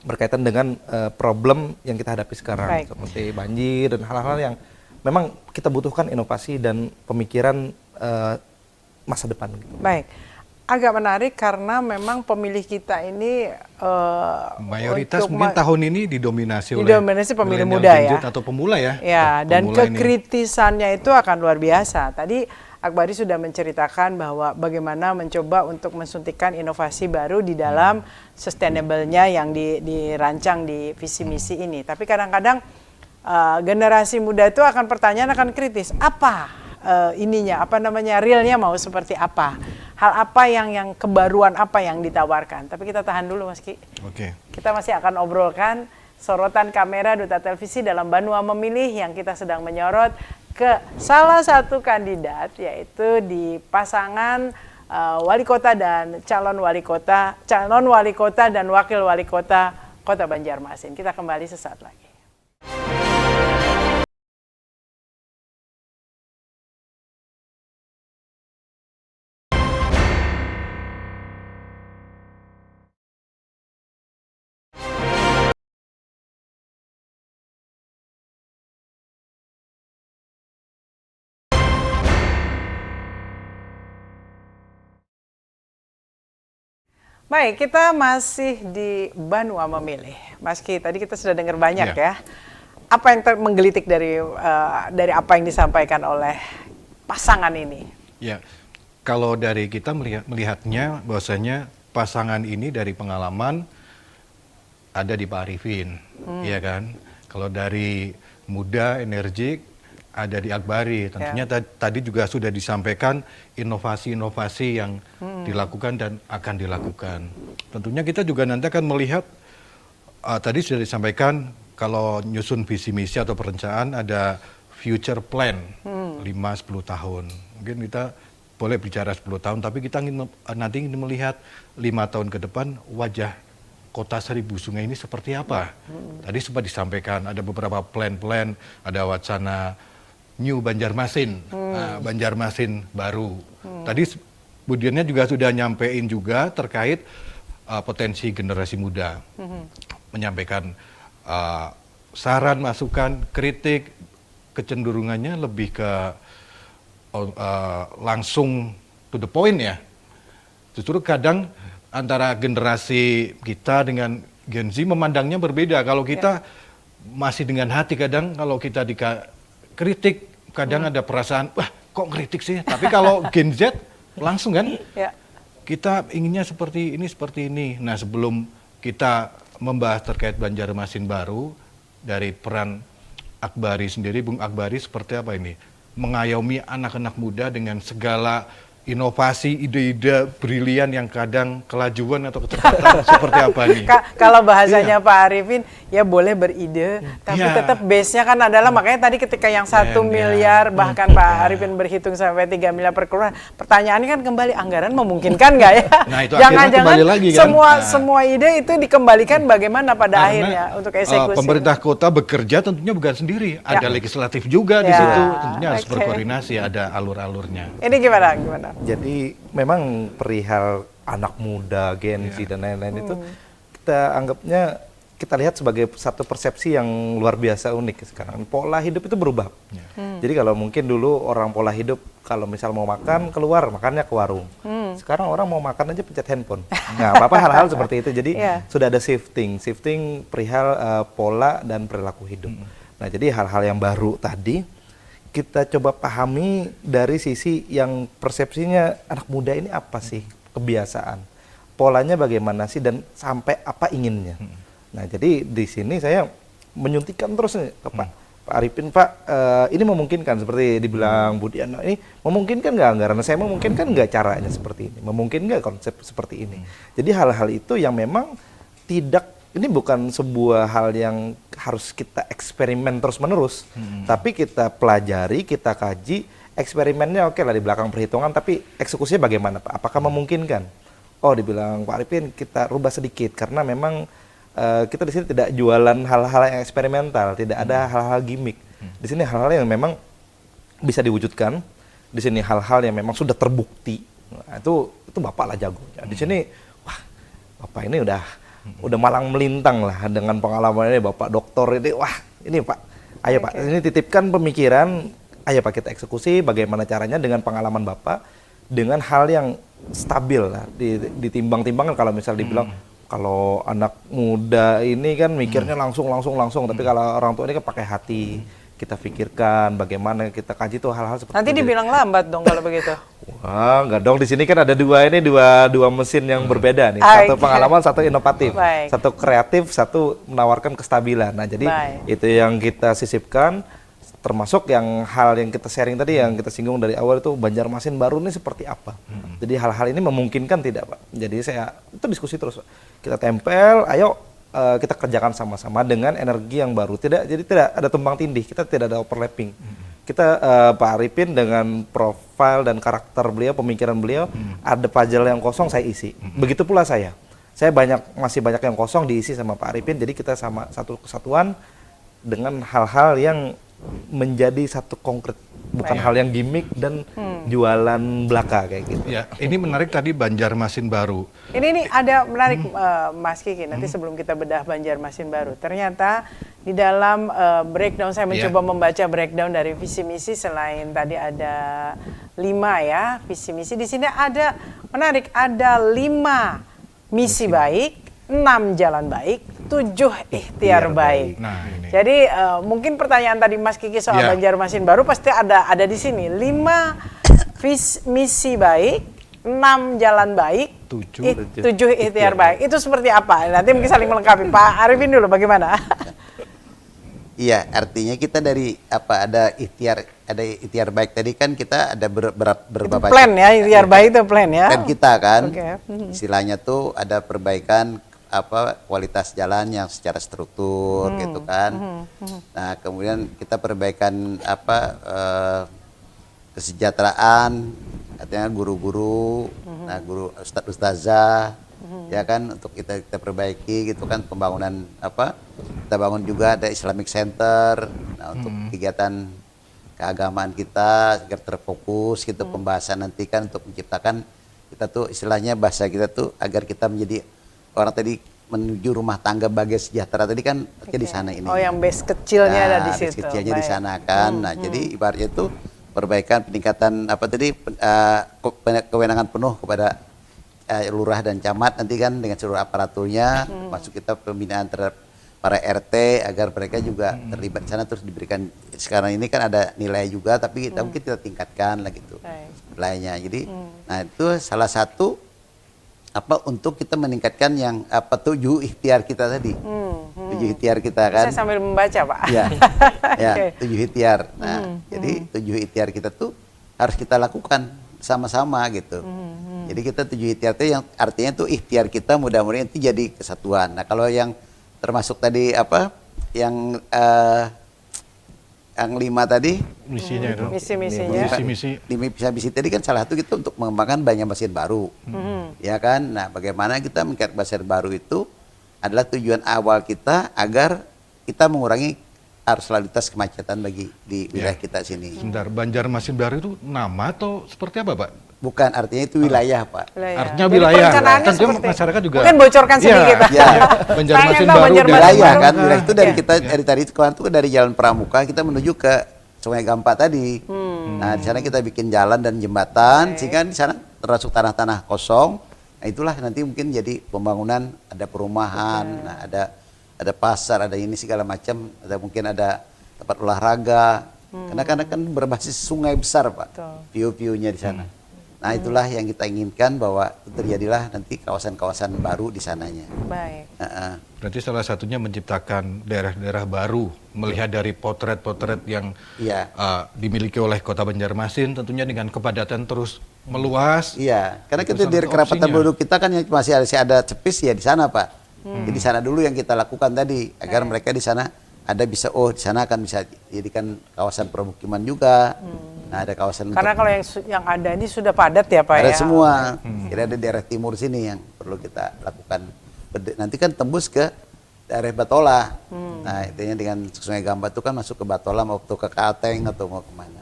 berkaitan dengan problem yang kita hadapi sekarang, seperti banjir dan hal-hal yang memang kita butuhkan inovasi dan pemikiran masa depan. Baik. Agak menarik karena memang pemilih kita ini mayoritas mungkin tahun ini didominasi oleh pemilih muda ya, atau pemula ya. Ya, dan kekritisannya itu akan luar biasa. Tadi Akbari sudah menceritakan bahwa bagaimana mencoba untuk mensuntikan inovasi baru di dalam sustainable-nya yang dirancang di visi misi ini. Tapi kadang-kadang generasi muda itu akan pertanyaan, akan kritis. Apa realnya mau seperti apa? Hal apa yang kebaruan apa yang ditawarkan? Tapi kita tahan dulu Mas Ki. Oke. Kita masih akan obrolkan sorotan kamera Duta Televisi dalam Banua Memilih yang kita sedang menyorot ke salah satu kandidat, yaitu di pasangan wali kota dan calon wali kota dan wakil wali kota Kota Banjarmasin. Kita kembali sesaat lagi. Baik, kita masih di Banua Memilih. Mas Ki, tadi kita sudah dengar banyak ya. Apa yang menggelitik dari apa yang disampaikan oleh pasangan ini? Ya, kalau dari kita melihatnya bahwasanya pasangan ini dari pengalaman ada di Pak Arifin, ya kan? Kalau dari muda, energik, ada di Akbari. Tentunya tadi juga sudah disampaikan inovasi-inovasi yang dilakukan dan akan dilakukan. Tentunya kita juga nanti akan melihat, tadi sudah disampaikan kalau nyusun visi misi atau perencanaan ada future plan 5-10 tahun. Mungkin kita boleh bicara 10 tahun, tapi kita nanti ingin melihat 5 tahun ke depan wajah Kota Seribu Sungai ini seperti apa. Tadi sempat disampaikan ada beberapa plan-plan, ada wacana New Banjarmasin, Banjarmasin baru. Tadi Budiannya juga sudah nyampein juga terkait potensi generasi muda, menyampaikan saran, masukan, kritik, kecenderungannya lebih ke langsung to the point ya. Justru kadang antara generasi kita dengan Gen Z memandangnya berbeda. Kalau kita masih dengan hati, kadang kalau kita kritik, kadang ada perasaan, wah kok kritik sih? Tapi kalau Gen Z langsung kan, kita inginnya seperti ini. Nah, sebelum kita membahas terkait Banjarmasin baru, dari peran Akbari sendiri, Bung Akbari seperti apa ini? Mengayomi anak-anak muda dengan segala inovasi, ide-ide brilian yang kadang kelajuan atau kecepatan seperti apa nih? Kalau bahasanya Pak Arifin, ya boleh beride, tapi tetap base-nya kan adalah, makanya tadi ketika yang 1 miliar, bahkan Pak Arifin berhitung sampai 3 miliar per kelurahan, pertanyaannya kan kembali, anggaran memungkinkan nggak ya? Nah, itu jangan-jangan lagi, kan? semua ide itu dikembalikan bagaimana pada akhirnya untuk eksekusi. Pemerintah kota bekerja tentunya bukan sendiri, ada legislatif juga di situ, tentunya harus berkoordinasi, ada alur-alurnya. Ini gimana? Jadi memang perihal anak muda, Gen Z dan lain-lain itu kita anggapnya, kita lihat sebagai satu persepsi yang luar biasa unik sekarang. Pola hidup itu berubah. Jadi kalau mungkin dulu orang pola hidup, kalau misal mau makan keluar, makannya ke warung. Sekarang orang mau makan aja pencet handphone. Nggak apa-apa hal-hal seperti itu. Jadi sudah ada shifting perihal pola dan perilaku hidup. Nah, jadi hal-hal yang baru tadi kita coba pahami dari sisi yang persepsinya anak muda ini apa sih, kebiasaan, polanya bagaimana sih, dan sampai apa inginnya. Nah, jadi di sini saya menyuntikkan terus nih ke Pak Arifin, Pak, ini memungkinkan seperti dibilang Budiano, ini memungkinkan nggak anggaran? Saya memungkinkan nggak caranya seperti ini? Memungkinkan nggak konsep seperti ini? Jadi hal-hal itu yang memang tidak, ini bukan sebuah hal yang harus kita eksperimen terus-menerus, tapi kita pelajari, kita kaji, eksperimennya oke lah di belakang perhitungan, tapi eksekusinya bagaimana Pak? Apakah memungkinkan? Oh, dibilang Pak Arifin kita rubah sedikit, karena memang kita di sini tidak jualan hal-hal yang eksperimental, tidak ada hal-hal gimmick. Di sini hal-hal yang memang bisa diwujudkan. Di sini hal-hal yang memang sudah terbukti. Nah, itu Bapak lah jagonya. Di sini, wah, Bapak ini udah malang melintang lah dengan pengalaman ini, Bapak doktor ini. Wah, ini Pak, ayo Pak, ini titipkan pemikiran, ayo Pak kita eksekusi. Bagaimana caranya dengan pengalaman Bapak, dengan hal yang stabil lah, ditimbang-timbangkan. Kalau misal dibilang kalau anak muda ini kan mikirnya langsung, tapi kalau orang tua ini kan pakai hati, kita pikirkan bagaimana kita kaji tuh hal-hal seperti Nanti itu. dibilang lambat dong kalau begitu. Wah, enggak dong, di sini kan ada dua mesin yang berbeda nih. Satu pengalaman, satu inovatif. Baik. Satu kreatif, satu menawarkan kestabilan. Nah, jadi itu yang kita sisipkan, termasuk yang hal yang kita sharing tadi, yang kita singgung dari awal itu Banjarmasin baru ini seperti apa. Jadi hal-hal ini memungkinkan tidak, Pak? Jadi itu diskusi terus, Pak. Kita tempel, ayo kita kerjakan sama-sama dengan energi yang baru. Jadi tidak ada tumbang tindih, kita tidak ada overlapping. Kita Pak Arifin dengan profil dan karakter beliau, pemikiran beliau, ada puzzle yang kosong saya isi. Begitu pula saya masih banyak yang kosong diisi sama Pak Arifin. Jadi kita sama satu kesatuan dengan hal-hal yang menjadi satu konkret, bukan hal yang gimmick dan jualan belaka kayak gitu. Ya, ini menarik tadi Banjarmasin baru. Ini ada menarik Mas Kiki, nanti sebelum kita bedah Banjarmasin baru. Ternyata di dalam breakdown, saya mencoba membaca breakdown dari visi misi, selain tadi ada 5 ya visi misi, di sini ada menarik, ada 5 misi baik, 6 jalan baik, 7 ikhtiar baik. Nah, ini. Jadi mungkin pertanyaan tadi Mas Kiki soal Banjarmasin baru pasti ada di sini. 5 misi baik, 6 jalan baik, 7 ikhtiar baik. Itu seperti apa? Nanti mungkin saling melengkapi. Pak Arifin dulu bagaimana? Iya, artinya kita dari ada ikhtiar baik tadi kan kita ada berbagai plan ya, ikhtiar baik itu plan ya. Plan kita kan. Okay. Istilahnya tuh ada perbaikan kualitas jalan yang secara struktur gitu kan. Nah, kemudian kita perbaikan kesejahteraan, artinya guru-guru, nah guru ustazah, ya kan, untuk kita perbaiki gitu kan, pembangunan kita bangun juga ada Islamic Center, nah untuk kegiatan keagamaan kita agar terfokus gitu, pembahasan nanti kan untuk menciptakan kita tuh istilahnya bahasa kita tuh agar kita menjadi orang tadi menuju rumah tangga bahagia sejahtera tadi kan di sana ini. Oh, yang base kecilnya ada di situ. Base kecilnya di sana kan. Nah, jadi ibaratnya itu perbaikan, peningkatan kewenangan penuh kepada lurah dan camat nanti kan dengan seluruh aparaturnya, masuk kita pembinaan terhadap para RT agar mereka juga terlibat di sana, terus diberikan, sekarang ini kan ada nilai juga tapi kita mungkin kita tingkatkan lah gitu nilainya. Jadi nah itu salah satu untuk kita meningkatkan yang 7 ikhtiar kita tadi. 7 ikhtiar kita kan. Saya sambil membaca, Pak. Ya. 7 ikhtiar. Nah, jadi 7 ikhtiar kita tuh harus kita lakukan sama-sama gitu. Jadi kita 7 ikhtiar itu yang artinya tuh ikhtiar kita mudah-mudahan itu jadi kesatuan. Nah, kalau yang termasuk tadi yang 5 tadi misinya itu. Misi-misinya. Misi tadi kan salah satu kita untuk mengembangkan Banjarmasin baru. Ya kan? Nah, bagaimana kita mengangkat Banjarmasin baru itu adalah tujuan awal kita agar kita mengurangi arus lalu lintas kemacetan di wilayah kita sini. Sebentar, Banjarmasin baru itu nama atau seperti apa, Pak? Bukan, artinya itu wilayah, Pak. Artinya wilayah. Kan masyarakat juga. Mungkin bocorkan sedikit. Banjarmasin baru wilayah kan. Wilayah itu dari kita dari tadi kemarin itu dari Jalan Pramuka kita menuju ke Sungai Gampa tadi. Nah, di sana kita bikin jalan dan jembatan sehingga di sana termasuk tanah-tanah kosong. Nah, itulah nanti mungkin jadi pembangunan, ada perumahan, nah, ada pasar, ada ini segala macam, ada mungkin ada tempat olahraga. Karena kan berbasis sungai besar, Pak. View-viewnya di sana. Nah, itulah yang kita inginkan bahwa terjadilah nanti kawasan-kawasan baru di sananya. Baik. Berarti salah satunya menciptakan daerah-daerah baru, melihat dari potret-potret yang dimiliki oleh Kota Banjarmasin, tentunya dengan kepadatan terus meluas. Iya, karena kita dari kerapatan penduduk kita kan masih ada cepis ya di sana, Pak. Jadi di sana dulu yang kita lakukan tadi agar mereka di sana ada bisa di sana akan bisa jadikan kawasan permukiman juga. Nah, ada kawasan karena kalau yang ada ini sudah padat ya, Pak, ada ya. semua. Kira ada daerah timur sini yang perlu kita lakukan. Nanti kan tembus ke daerah Batola. Nah, intinya dengan Sungai Gamba itu kan masuk ke Batola, mau ke Kalteng atau mau kemana.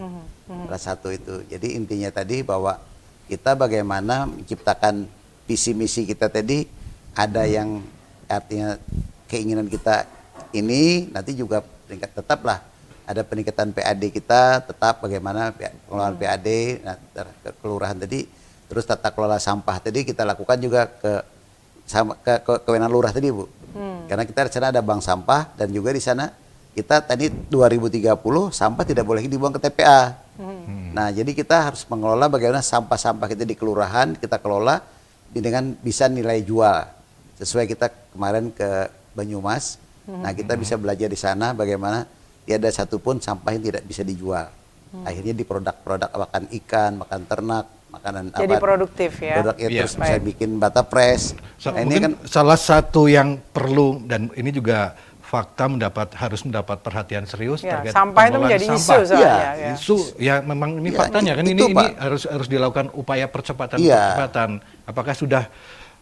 Salah satu itu. Jadi intinya tadi bahwa kita bagaimana menciptakan visi misi kita tadi, ada yang artinya keinginan kita ini nanti juga tetaplah ada peningkatan PAD kita, tetap bagaimana pengelolaan PAD, nah, kelurahan tadi, terus tata kelola sampah tadi kita lakukan juga ke kewenangan lurah tadi, Bu. Karena kita di sana ada bank sampah dan juga di sana kita tadi 2030 sampah tidak boleh dibuang ke TPA. Nah, jadi kita harus mengelola bagaimana sampah-sampah kita di kelurahan kita kelola dengan bisa nilai jual. Sesuai kita kemarin ke Banyumas, nah kita bisa belajar di sana bagaimana tiada satupun sampah yang tidak bisa dijual. Akhirnya di produk-produk makan ikan, makan ternak, makanan jadi produktif ya. Produk terus bisa bikin bata press. Nah, ini mungkin kan salah satu yang perlu dan ini juga fakta harus mendapat perhatian serius ya, terkait sampah itu menjadi isu soalnya. Ya. Isu ya memang ini faktanya kan ini harus dilakukan upaya percepatan. Apakah sudah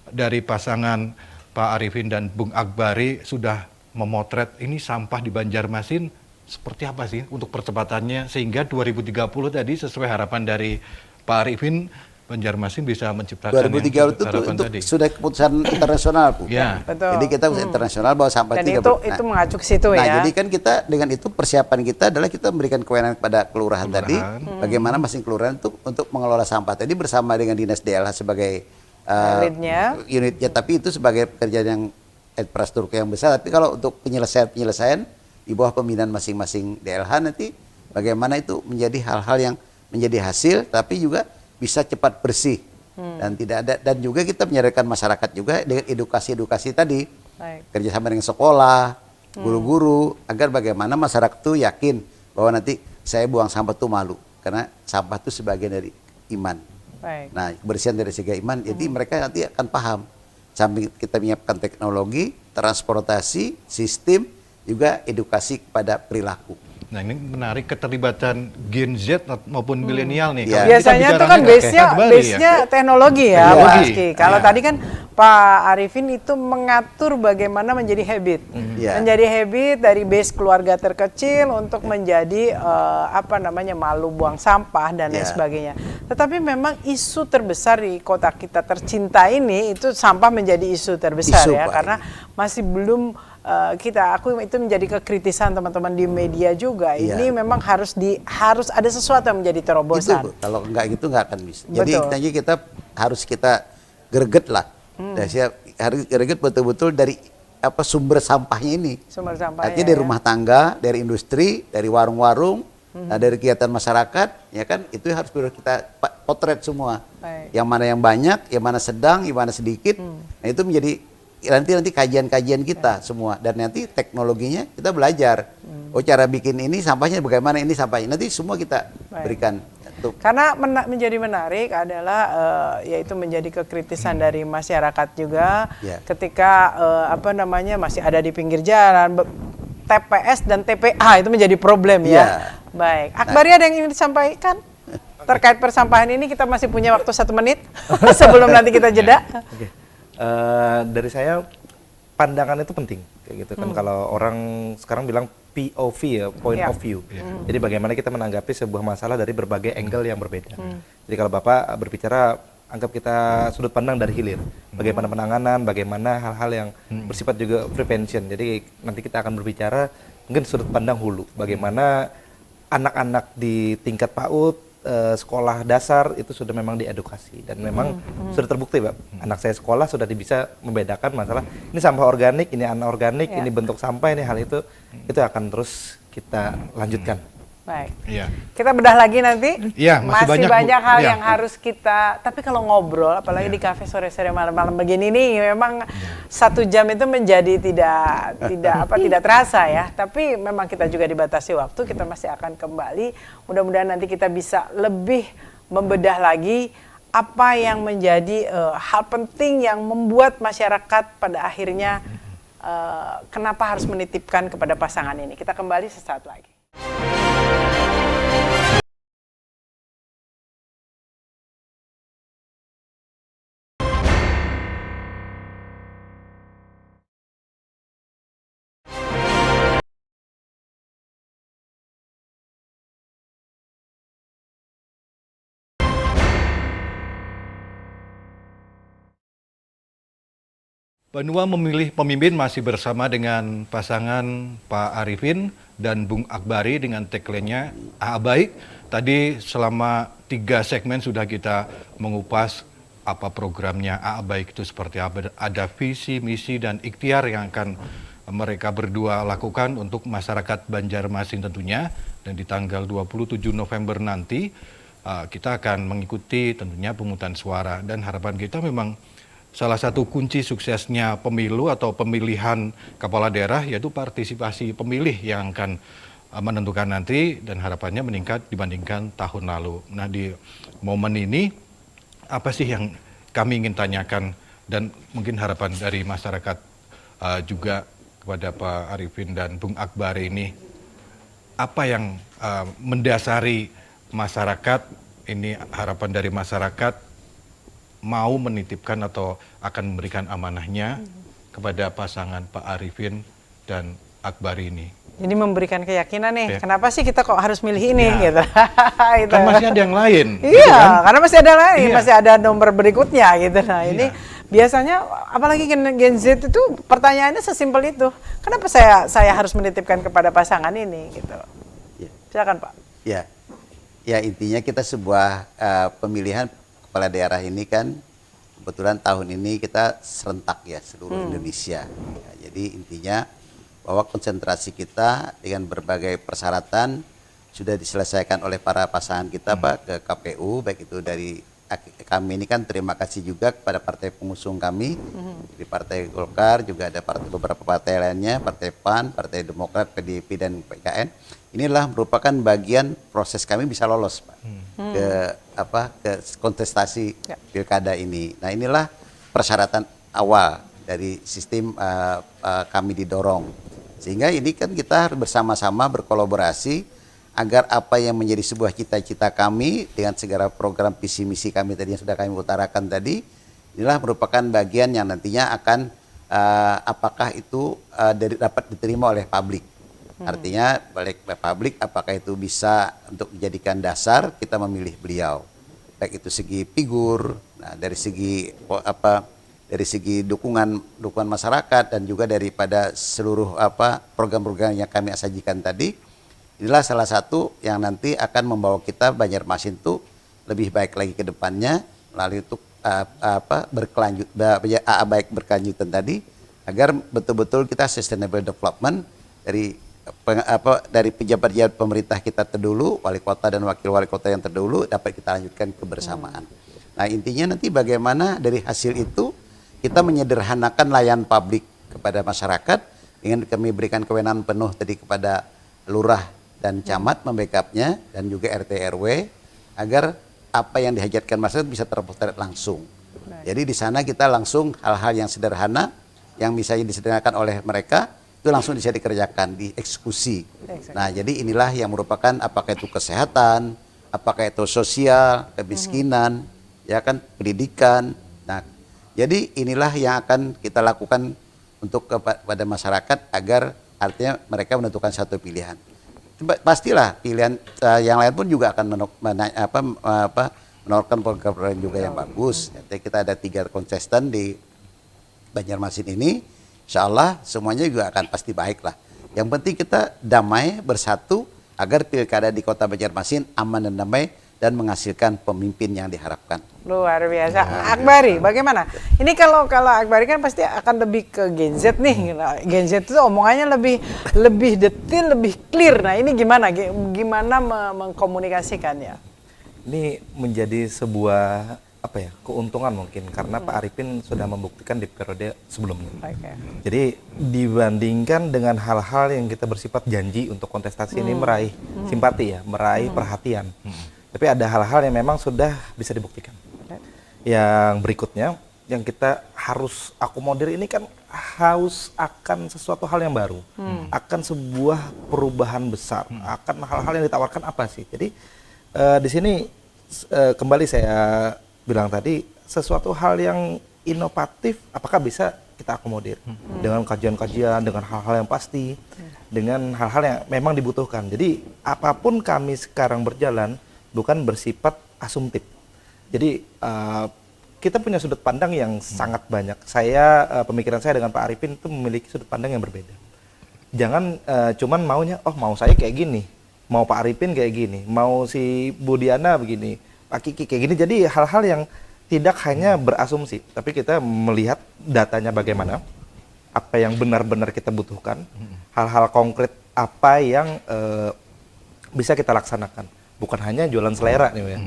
dari pasangan Pak Arifin dan Bung Akbari sudah memotret ini sampah di Banjarmasin seperti apa sih untuk percepatannya sehingga 2030 tadi sesuai harapan dari Pak Arifin Banjarmasin bisa menciptakan 2030 itu sudah keputusan internasional, Bu. Ya. Betul. Jadi kita internasional bahwa sampah dan itu mengacu ke situ ya. Jadi kan kita dengan itu persiapan kita adalah kita memberikan kewenangan kepada kelurahan tadi, bagaimana masing kelurahan itu untuk mengelola sampah tadi bersama dengan dinas DLH sebagai unitnya, tapi itu sebagai pekerjaan yang infrastruktur yang besar. Tapi kalau untuk penyelesaian di bawah pembinaan masing-masing DLH nanti bagaimana itu menjadi hal-hal yang menjadi hasil, tapi juga bisa cepat bersih dan tidak ada, dan juga kita menyadarkan masyarakat juga dengan edukasi tadi. Kerjasama dengan sekolah, guru-guru, agar bagaimana masyarakat itu yakin bahwa nanti saya buang sampah itu malu karena sampah itu sebagian dari iman. Nah, kebersihan dari segi iman, jadi mereka nanti akan paham. Sambil kita menyiapkan teknologi, transportasi, sistem, juga edukasi kepada perilaku. Nah, ini menarik keterlibatan Gen Z maupun milenial nih. Ya. Biasanya itu kan base-nya teknologi ya, Pak Rizky. Kalau tadi kan Pak Arifin itu mengatur bagaimana menjadi habit. Menjadi habit dari base keluarga terkecil untuk menjadi malu buang sampah dan lain sebagainya. Tetapi memang isu terbesar di kota kita tercinta ini itu sampah menjadi isu terbesar ya, karena masih belum aku itu menjadi kekritisan teman-teman di media juga. Ini memang harus ada sesuatu yang menjadi terobosan. Itu, kalau enggak gitu enggak akan bisa. Jadi kita harus greget lah. Harus greget betul-betul dari sumber sampahnya ini. Sumber sampahnya. Artinya dari rumah tangga, dari industri, dari warung-warung, dari kegiatan masyarakat, ya kan itu harus kita potret semua. Yang mana yang banyak, yang mana sedang, yang mana sedikit. Nah, itu menjadi nanti kajian-kajian kita semua, dan nanti teknologinya kita belajar. Cara bikin ini sampahnya bagaimana, ini sampahnya nanti semua kita berikan. Karena menjadi menarik adalah yaitu menjadi kekritisan dari masyarakat juga ketika masih ada di pinggir jalan TPS dan TPA itu menjadi problem ya. Baik, Akbari ada yang ingin disampaikan terkait persampahan ini? Kita masih punya waktu 1 menit sebelum nanti kita jeda. Dari saya pandangan itu penting kayak gitu kan. Kalau orang sekarang bilang POV ya, point of view. Jadi bagaimana kita menanggapi sebuah masalah dari berbagai angle yang berbeda. Jadi kalau Bapak berbicara, anggap kita sudut pandang dari hilir. Bagaimana penanganan, bagaimana hal-hal yang bersifat juga prevention. Jadi nanti kita akan berbicara mungkin sudut pandang hulu. Bagaimana anak-anak di tingkat PAUD, sekolah dasar itu sudah memang diedukasi, dan memang sudah terbukti, Pak. Anak saya sekolah sudah bisa membedakan masalah ini sampah organik, ini anorganik, ini bentuk sampah, ini hal itu akan terus kita lanjutkan. Baik. Kita bedah lagi nanti. Masih banyak hal yang harus kita. Tapi kalau ngobrol, apalagi di kafe sore-sore malam-malam begini nih, memang 1 jam itu menjadi tidak terasa ya. Tapi memang kita juga dibatasi waktu. Kita masih akan kembali. Mudah-mudahan nanti kita bisa lebih membedah lagi apa yang menjadi hal penting yang membuat masyarakat pada akhirnya kenapa harus menitipkan kepada pasangan ini. Kita kembali sesaat lagi. Banua memilih pemimpin masih bersama dengan pasangan Pak Arifin dan Bung Akbari dengan tagline-nya AA Baik. Tadi selama 3 segmen sudah kita mengupas apa programnya AA Baik itu seperti apa. Ada visi, misi, dan ikhtiar yang akan mereka berdua lakukan untuk masyarakat Banjarmasin tentunya. Dan di tanggal 27 November nanti kita akan mengikuti tentunya pemungutan suara. Dan harapan kita memang salah satu kunci suksesnya pemilu atau pemilihan kepala daerah yaitu partisipasi pemilih yang akan menentukan nanti, dan harapannya meningkat dibandingkan tahun lalu. Nah, di momen ini apa sih yang kami ingin tanyakan dan mungkin harapan dari masyarakat juga kepada Pak Arifin dan Bung Akbar ini, apa yang mendasari masyarakat ini, harapan dari masyarakat mau menitipkan atau akan memberikan amanahnya kepada pasangan Pak Arifin dan Akbar ini. Jadi memberikan keyakinan nih, kenapa sih kita kok harus milih ini gitu. Kan masih ada yang lain. Iya, gitu kan? karena masih ada lain, masih ada nomor berikutnya gitu. Nah, ini biasanya apalagi Gen Z itu pertanyaannya sesimpel itu. Kenapa saya harus menitipkan kepada pasangan ini gitu. Silakan Pak. Ya. Ya, intinya kita sebuah pemilihan kepala daerah ini kan kebetulan tahun ini kita serentak ya seluruh Indonesia. Ya, jadi intinya bahwa konsentrasi kita dengan berbagai persyaratan sudah diselesaikan oleh para pasangan kita Pak ke KPU, baik itu dari kami ini kan terima kasih juga kepada partai pengusung kami di Partai Golkar, juga ada beberapa partai lainnya, Partai PAN, Partai Demokrat, PDIP dan PKN. Inilah merupakan bagian proses kami bisa lolos Pak ke kontestasi pilkada ini. Nah, inilah persyaratan awal dari sistem kami didorong, sehingga ini kan kita harus bersama-sama berkolaborasi agar apa yang menjadi sebuah cita-cita kami dengan segala program visi misi kami tadi yang sudah kami utarakan tadi, inilah merupakan bagian yang nantinya akan apakah itu dapat diterima oleh publik. Artinya balik ke publik, apakah itu bisa untuk dijadikan dasar kita memilih beliau, baik itu segi figur, nah, dari segi dukungan masyarakat, dan juga daripada seluruh program-program yang kami sajikan tadi. Inilah salah satu yang nanti akan membawa kita Banjarmasin itu lebih baik lagi ke depannya melalui untuk baik berkelanjutan tadi, agar betul-betul kita sustainable development dari pejabat-pejabat pemerintah kita terdahulu, wali kota dan wakil wali kota yang terdahulu dapat kita lanjutkan kebersamaan. Nah, intinya nanti bagaimana dari hasil itu kita menyederhanakan layanan publik kepada masyarakat dengan kami berikan kewenangan penuh tadi kepada lurah dan camat membackupnya, dan juga RT RW, agar apa yang dihajatkan masyarakat bisa terpotret langsung. Jadi di sana kita langsung hal-hal yang sederhana yang bisa disederhanakan oleh mereka itu langsung bisa dikerjakan, dieksekusi. Nah, jadi inilah yang merupakan apakah itu kesehatan, apakah itu sosial, kemiskinan, ya kan, pendidikan. Nah, jadi inilah yang akan kita lakukan untuk kepada masyarakat agar artinya mereka menentukan satu pilihan. Pastilah pilihan yang lain pun juga akan menawarkan program-program juga yang bagus. Jadi kita ada 3 kontestan di Banjarmasin ini. Insya Allah semuanya juga akan pasti baik lah. Yang penting kita damai bersatu agar pilkada di Kota Banjarmasin aman dan damai dan menghasilkan pemimpin yang diharapkan. Luar biasa. Akbari, bagaimana? Ini kalau Akbari kan pasti akan lebih ke Gen Z nih. Gen Z itu omongannya lebih detail, lebih clear. Nah, ini gimana mengkomunikasikannya? Ini menjadi sebuah keuntungan mungkin karena Pak Arifin sudah membuktikan di periode sebelumnya. Jadi dibandingkan dengan hal-hal yang kita bersifat janji untuk kontestasi ini meraih simpati ya, meraih perhatian. Tapi ada hal-hal yang memang sudah bisa dibuktikan. Yang berikutnya yang kita harus akomodir ini kan harus akan sesuatu hal yang baru, akan sebuah perubahan besar, akan hal-hal yang ditawarkan apa sih. Jadi di sini kembali saya bilang tadi, sesuatu hal yang inovatif apakah bisa kita akomodir dengan kajian-kajian, dengan hal-hal yang pasti, dengan hal-hal yang memang dibutuhkan. Jadi apapun kami sekarang berjalan bukan bersifat asumtif. Jadi kita punya sudut pandang yang sangat banyak. Saya pemikiran saya dengan Pak Arifin itu memiliki sudut pandang yang berbeda. Jangan cuman maunya, oh mau saya kayak gini, mau Pak Arifin kayak gini, mau si Bu Diana begini, Pak Kiki kayak gini. Jadi hal-hal yang tidak hanya berasumsi, tapi kita melihat datanya bagaimana, apa yang benar-benar kita butuhkan, hal-hal konkret apa yang bisa kita laksanakan. Bukan hanya jualan selera nih ya.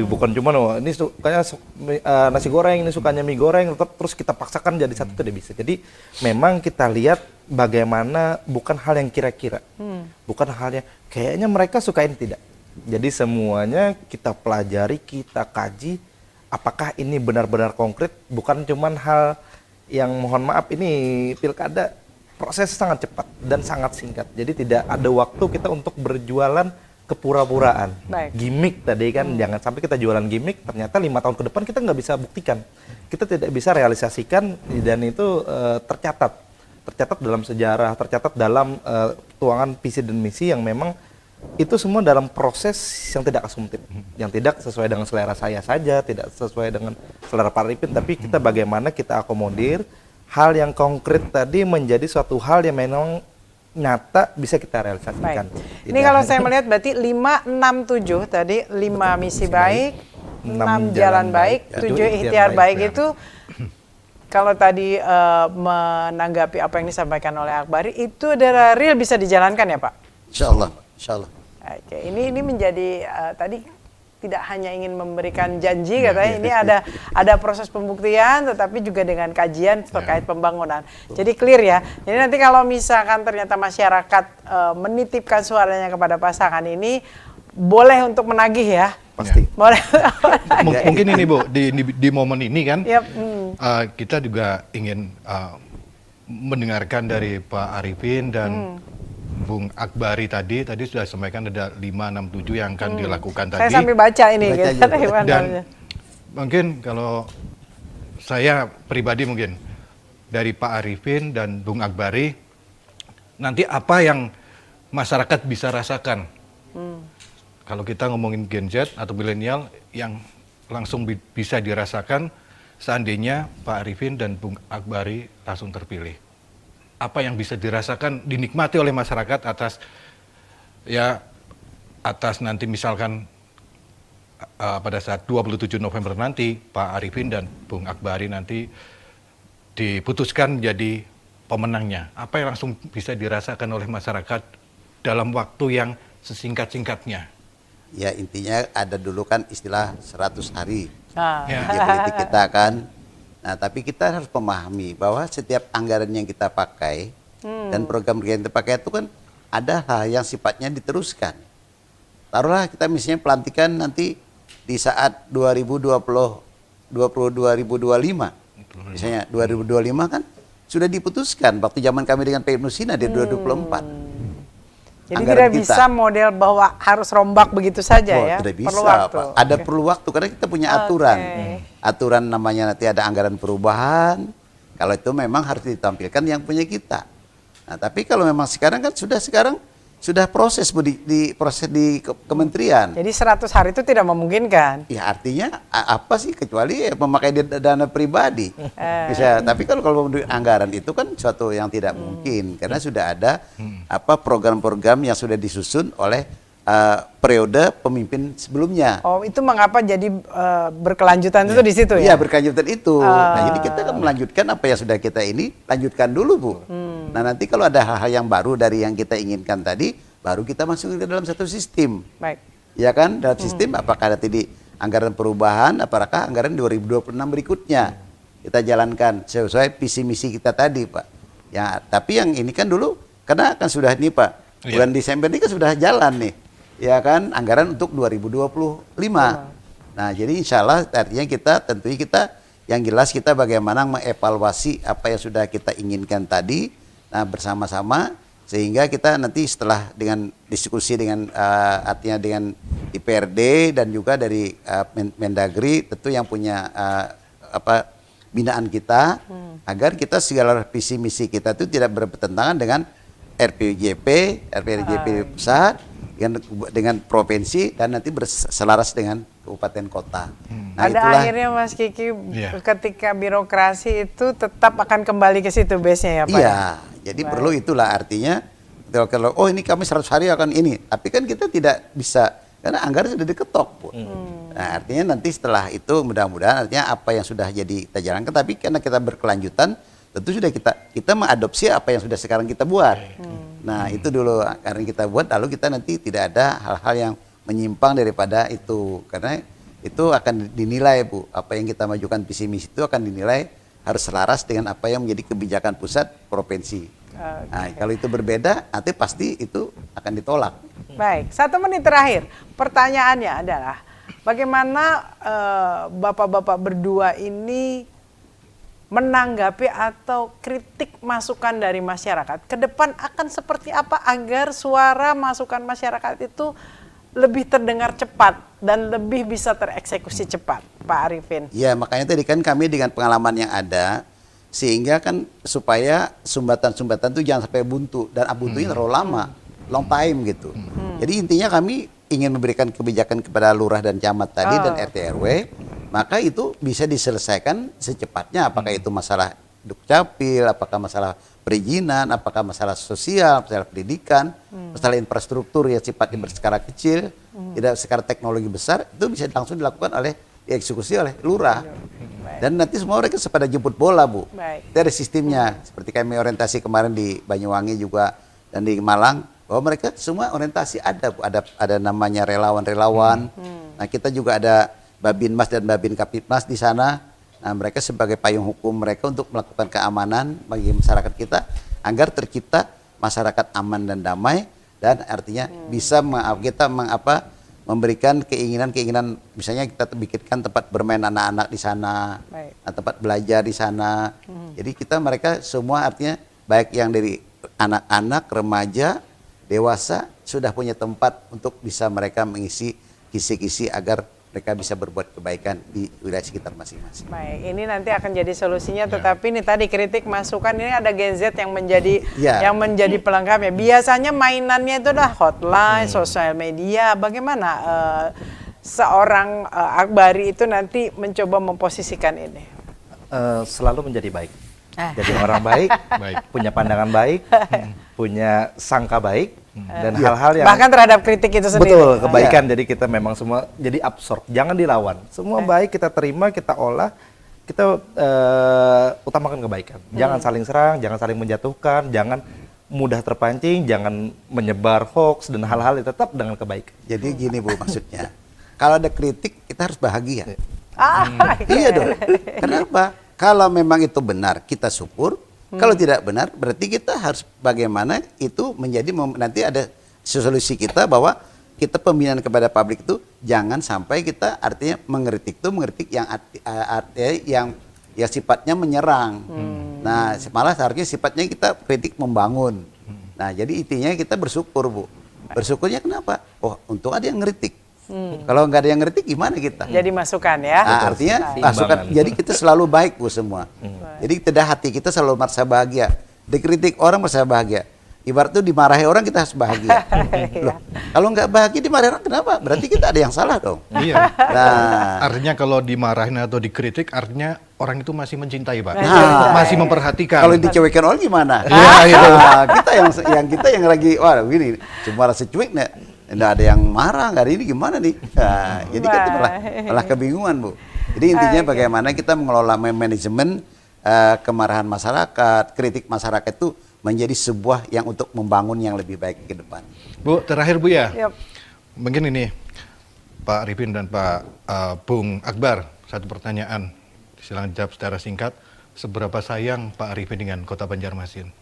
Bukan cuma ini sukanya nasi goreng, ini sukanya mie goreng, terus kita paksakan jadi satu, tidak bisa. Jadi memang kita lihat bagaimana, bukan hal yang kira-kira. Bukan hal yang kayaknya mereka sukain, tidak. Jadi semuanya kita pelajari, kita kaji apakah ini benar-benar konkret, bukan cuma hal yang mohon maaf ini pilkada proses sangat cepat dan sangat singkat. Jadi tidak ada waktu kita untuk berjualan kepura-puraan, gimmick tadi kan, jangan sampai kita jualan gimmick, ternyata 5 tahun ke depan kita nggak bisa buktikan, kita tidak bisa realisasikan, dan itu tercatat dalam sejarah, tercatat dalam tuangan visi dan misi yang memang itu semua dalam proses yang tidak asumtif, yang tidak sesuai dengan selera saya saja, tidak sesuai dengan selera Pak Arifin, tapi kita bagaimana kita akomodir hal yang konkret tadi menjadi suatu hal yang memang nyata bisa kita realisasikan. Ini kalau saya melihat berarti 5, 6, 7 tadi, 5 misi baik, 6 jalan baik, 7 ikhtiar baik itu kalau tadi menanggapi apa yang disampaikan oleh Akbari itu adalah real bisa dijalankan ya Pak? Insya Allah. Oke, ini menjadi tadi tidak hanya ingin memberikan janji katanya, ini ada proses pembuktian tetapi juga dengan kajian terkait pembangunan. Jadi clear ya. Jadi nanti kalau misalkan ternyata masyarakat menitipkan suaranya kepada pasangan ini, boleh untuk menagih ya. Pasti. Boleh. Mungkin ini Bu, di momen ini kan, kita juga ingin mendengarkan dari Pak Arifin dan Bung Akbari tadi sudah sampaikan ada 5, 6, 7 yang akan dilakukan tadi. Saya sampai baca ini. Dan mungkin kalau saya pribadi mungkin dari Pak Arifin dan Bung Akbari, nanti apa yang masyarakat bisa rasakan. Kalau kita ngomongin Gen Z atau milenial yang langsung bisa dirasakan seandainya Pak Arifin dan Bung Akbari langsung terpilih. Apa yang bisa dirasakan, dinikmati oleh masyarakat atas nanti misalkan pada saat 27 November nanti Pak Arifin dan Bung Akbari nanti diputuskan jadi pemenangnya. Apa yang langsung bisa dirasakan oleh masyarakat dalam waktu yang sesingkat-singkatnya? Ya intinya ada dulu kan istilah 100 hari kerja politik kita kan. Nah, tapi kita harus memahami bahwa setiap anggaran yang kita pakai dan program yang kita pakai itu kan ada hal yang sifatnya diteruskan. Taruhlah kita misalnya pelantikan nanti di saat 2025. Misalnya 2025 kan sudah diputuskan waktu zaman kami dengan Pak Ibnu Sina di 2024. Jadi tidak bisa model bahwa harus rombak begitu saja ya. Tidak bisa, perlu waktu. Ada perlu waktu karena kita punya aturan. Aturan namanya nanti ada anggaran perubahan. Kalau itu memang harus ditampilkan yang punya kita. Nah, tapi kalau memang sekarang kan sudah proses proses di kementerian. Jadi 100 hari itu tidak memungkinkan. Ya artinya apa sih kecuali memakai dana pribadi. Bisa. Tapi kalau anggaran itu kan suatu yang tidak mungkin karena sudah ada program-program yang sudah disusun oleh periode pemimpin sebelumnya. Oh, itu mengapa jadi berkelanjutan itu di situ ya? Iya, berkelanjutan itu. Nah, jadi kita kan melanjutkan apa yang sudah kita lanjutkan dulu, Bu. Nah, nanti kalau ada hal-hal yang baru dari yang kita inginkan tadi, baru kita masuk ke dalam satu sistem. Baik. Ya kan? Dalam sistem apakah ada tadi anggaran perubahan, apakah anggaran 2026 berikutnya kita jalankan sesuai visi misi kita tadi, Pak. Ya, tapi yang ini kan dulu karena kan sudah ini, Pak. Bulan Desember ini kan sudah jalan nih. Ya kan, anggaran untuk 2025. Nah, jadi insya Allah artinya tentunya kita yang jelas kita bagaimana mengevaluasi apa yang sudah kita inginkan tadi, nah bersama-sama sehingga kita nanti setelah dengan diskusi dengan artinya dengan DPRD dan juga dari Mendagri tentu yang punya binaan kita agar kita segala visi misi kita itu tidak bertentangan dengan RPJP pusat dengan provinsi dan nanti berselaras dengan kabupaten kota. Nah, Pada akhirnya Mas Kiki ketika birokrasi itu tetap akan kembali ke situ base-nya ya Pak? Iya, jadi perlu itulah artinya kalau ini kami 100 hari akan ini, tapi kan kita tidak bisa karena anggaran sudah diketok, Bu. Nah, artinya nanti setelah itu mudah-mudahan artinya apa yang sudah jadi kita jalankan, tapi karena kita berkelanjutan tentu sudah kita mengadopsi apa yang sudah sekarang kita buat. Nah, itu dulu karena kita buat, lalu kita nanti tidak ada hal-hal yang menyimpang daripada itu. Karena itu akan dinilai, Bu. Apa yang kita majukan visi misi itu akan dinilai harus selaras dengan apa yang menjadi kebijakan pusat provinsi. Nah, kalau itu berbeda, nanti pasti itu akan ditolak. Baik, 1 menit terakhir. Pertanyaannya adalah, bagaimana Bapak-bapak berdua ini menanggapi atau kritik masukan dari masyarakat? Ke depan akan seperti apa agar suara masukan masyarakat itu lebih terdengar cepat dan lebih bisa tereksekusi cepat, Pak Arifin? Ya, makanya tadi kan kami dengan pengalaman yang ada, sehingga kan supaya sumbatan-sumbatan itu jangan sampai buntu, dan buntunya terlalu lama, long time gitu. Jadi intinya kami ingin memberikan kebijakan kepada lurah dan camat tadi dan RT RW, maka itu bisa diselesaikan secepatnya, apakah itu masalah dukcapil, apakah masalah perizinan, apakah masalah sosial, masalah pendidikan, masalah infrastruktur yang sifatnya berskala kecil, tidak skala teknologi besar, itu bisa langsung dilakukan dieksekusi oleh lurah. Dan nanti semua mereka pada jemput bola, Bu. Itu ada sistemnya, seperti kami orientasi kemarin di Banyuwangi juga dan di Malang, bahwa mereka semua orientasi ada, Bu. Ada namanya relawan-relawan. Nah, kita juga ada Babinmas dan Babin Kapitmas di sana. Nah, mereka sebagai payung hukum mereka untuk melakukan keamanan bagi masyarakat kita agar tercipta masyarakat aman dan damai, dan artinya bisa kita memberikan keinginan-keinginan, misalnya kita bikinkan tempat bermain anak-anak di sana, tempat belajar di sana. Jadi mereka semua artinya baik yang dari anak-anak, remaja, dewasa sudah punya tempat untuk bisa mereka mengisi kisi-kisi agar mereka bisa berbuat kebaikan di wilayah sekitar masing-masing. Baik, ini nanti akan jadi solusinya, tetapi ini tadi kritik masukan ini ada Gen Z yang menjadi pelengkapnya. Biasanya mainannya itu adalah hotline, sosial media. Bagaimana seorang Akbari itu nanti mencoba memposisikan ini? Selalu menjadi baik. Jadi orang baik, punya pandangan baik, punya sangka baik, dan hal-hal yang bahkan terhadap kritik itu sendiri. Betul, kebaikan. Jadi kita memang semua jadi absorb, jangan dilawan. Semua baik kita terima, kita olah, kita utamakan kebaikan. Jangan saling serang, jangan saling menjatuhkan, jangan mudah terpancing, jangan menyebar hoax dan hal-hal itu, tetap dengan kebaikan. Jadi gini, Bu, maksudnya kalau ada kritik kita harus bahagia. Iya dong. Kenapa? Kalau memang itu benar kita syukur. Kalau tidak benar, berarti kita harus bagaimana itu menjadi nanti ada solusi kita bahwa kita pembinaan kepada publik itu jangan sampai kita artinya mengkritik yang sifatnya menyerang. Nah, malah seharusnya sifatnya kita kritik membangun. Nah, jadi intinya kita bersyukur, Bu. Bersyukurnya kenapa? Oh, untung ada yang ngeritik. Kalau nggak ada yang ngeritik gimana kita? Jadi masukan ya. Nah, artinya masukan. Jadi kita selalu baik, Bu, semua. Jadi tidak hati kita selalu merasa bahagia. Dikritik orang merasa bahagia. Ibarat itu dimarahi orang kita harus bahagia. Loh, kalau nggak bahagia dimarahi orang kenapa? Berarti kita ada yang salah dong. Iya. Nah, artinya kalau dimarahin atau dikritik, artinya orang itu masih mencintai, Pak. Nah, masih memperhatikan. kalau dicuekin orang gimana? Kita yang lagi wah begini cuma rasa cuek nih. Nggak ada yang marah, nggak ada ini gimana nih? Nah, jadi kita malah kebingungan, Bu. Jadi intinya bagaimana kita mengelola manajemen kemarahan masyarakat, kritik masyarakat itu menjadi sebuah yang untuk membangun yang lebih baik ke depan. Bu, terakhir Bu ya. Mungkin ini Pak Arifin dan Pak Bung Akbar, satu pertanyaan. Silakan jawab secara singkat. Seberapa sayang Pak Arifin dengan Kota Banjarmasin?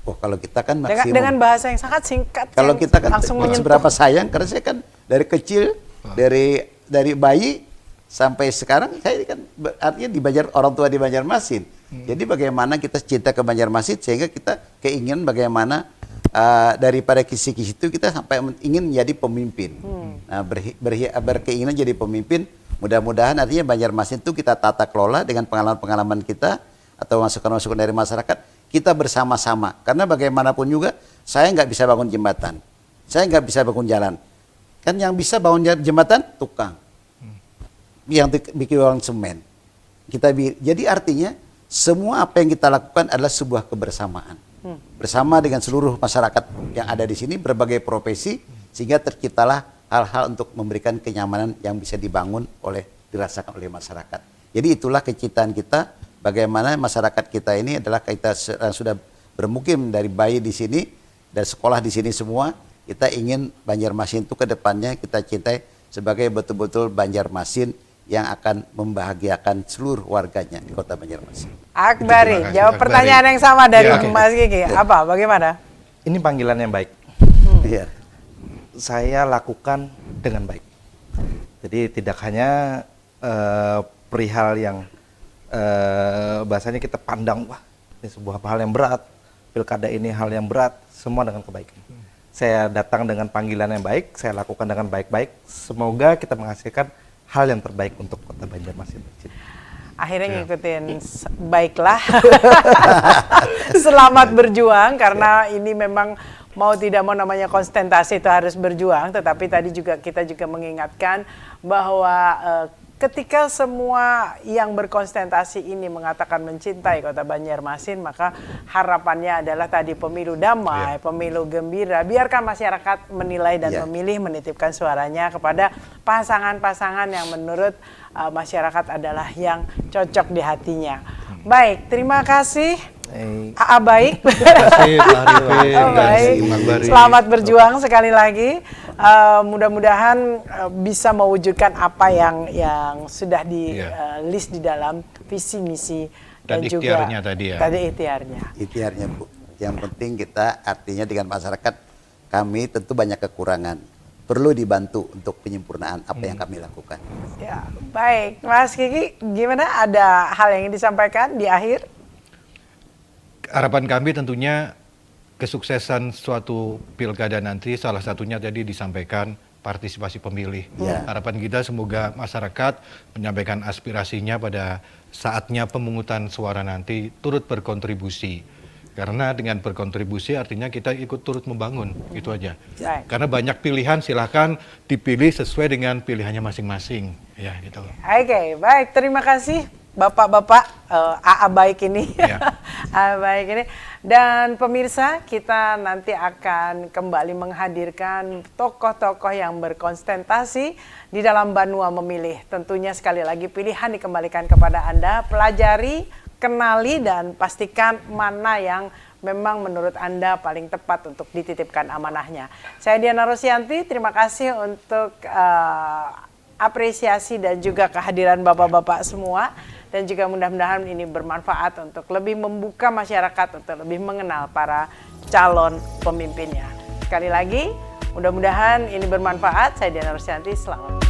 Oh, kalau kita kan maksimum. Dengan bahasa yang sangat singkat. Kalau kita kan langsung seberapa sayang, karena saya kan dari kecil, dari bayi sampai sekarang saya kan artinya orang tua di Banjarmasin. Jadi bagaimana kita cinta ke Banjarmasin sehingga kita keinginan bagaimana daripada kisi-kisi itu kita sampai ingin menjadi pemimpin. Nah, berkeinginan jadi pemimpin. Mudah-mudahan artinya Banjarmasin itu kita tata kelola dengan pengalaman-pengalaman kita atau masukan-masukan dari masyarakat. Kita bersama-sama, karena bagaimanapun juga saya nggak bisa bangun jembatan, saya nggak bisa bangun jalan. Kan yang bisa bangun jembatan tukang, yang bikin orang semen. Jadi artinya semua apa yang kita lakukan adalah sebuah kebersamaan. Bersama dengan seluruh masyarakat yang ada di sini, berbagai profesi, sehingga terciptalah hal-hal untuk memberikan kenyamanan yang bisa dirasakan oleh masyarakat. Jadi itulah keciptaan kita, bagaimana masyarakat kita ini adalah kita sudah bermukim dari bayi di sini, dan sekolah di sini semua, kita ingin Banjarmasin itu ke depannya kita cintai sebagai betul-betul Banjarmasin yang akan membahagiakan seluruh warganya di kota Banjarmasin. Akbari, jawab pertanyaan yang sama dari Mas Kiki. Apa, bagaimana? Ini panggilan yang baik. Iya. Saya lakukan dengan baik. Jadi tidak hanya perihal yang bahasanya kita pandang, wah ini sebuah hal yang berat, pilkada ini hal yang berat, semua dengan kebaikan. Saya datang dengan panggilan yang baik, saya lakukan dengan baik-baik. Semoga kita menghasilkan hal yang terbaik untuk kota Banjarmasin. Akhirnya ngikutin baiklah. Selamat berjuang, karena ini memang mau tidak mau namanya konsentrasi itu harus berjuang. Tetapi tadi juga kita juga mengingatkan bahwa ketika semua yang berkonsentrasi ini mengatakan mencintai kota Banjarmasin, maka harapannya adalah tadi pemilu damai, pemilu gembira. Biarkan masyarakat menilai dan memilih, menitipkan suaranya kepada pasangan-pasangan yang menurut masyarakat adalah yang cocok di hatinya. Baik, terima kasih. AA baik. Terima kasih Pak Arifin dan Akbari. Selamat berjuang sekali lagi. Mudah-mudahan bisa mewujudkan apa yang sudah di list di dalam visi misi dan juga ikhtiarnya tadi ya. Tadi ikhtiarnya. Ikhtiarnya Bu. Yang penting kita artinya dengan masyarakat, kami tentu banyak kekurangan. Perlu dibantu untuk penyempurnaan apa yang kami lakukan. Ya, baik. Mas Kiki, gimana? Ada hal yang ingin disampaikan di akhir? Harapan kami tentunya kesuksesan suatu pilkada nanti salah satunya tadi disampaikan partisipasi pemilih. Harapan kita semoga masyarakat menyampaikan aspirasinya pada saatnya pemungutan suara nanti turut berkontribusi. Karena dengan berkontribusi artinya kita ikut turut membangun, itu aja. Karena banyak pilihan, silahkan dipilih sesuai dengan pilihannya masing-masing. Ya, gitu. Oke, baik. Terima kasih Bapak-bapak AA baik ini. AA baik ini. Dan pemirsa, kita nanti akan kembali menghadirkan tokoh-tokoh yang berkonsentrasi di dalam Banua Memilih. Tentunya sekali lagi pilihan dikembalikan kepada Anda, pelajari, kenali, dan pastikan mana yang memang menurut Anda paling tepat untuk dititipkan amanahnya. Saya Diana Rosianti, terima kasih untuk apresiasi dan juga kehadiran Bapak-bapak semua. Dan juga mudah-mudahan ini bermanfaat untuk lebih membuka masyarakat, untuk lebih mengenal para calon pemimpinnya. Sekali lagi, mudah-mudahan ini bermanfaat. Saya Diana Rosianti, selamat.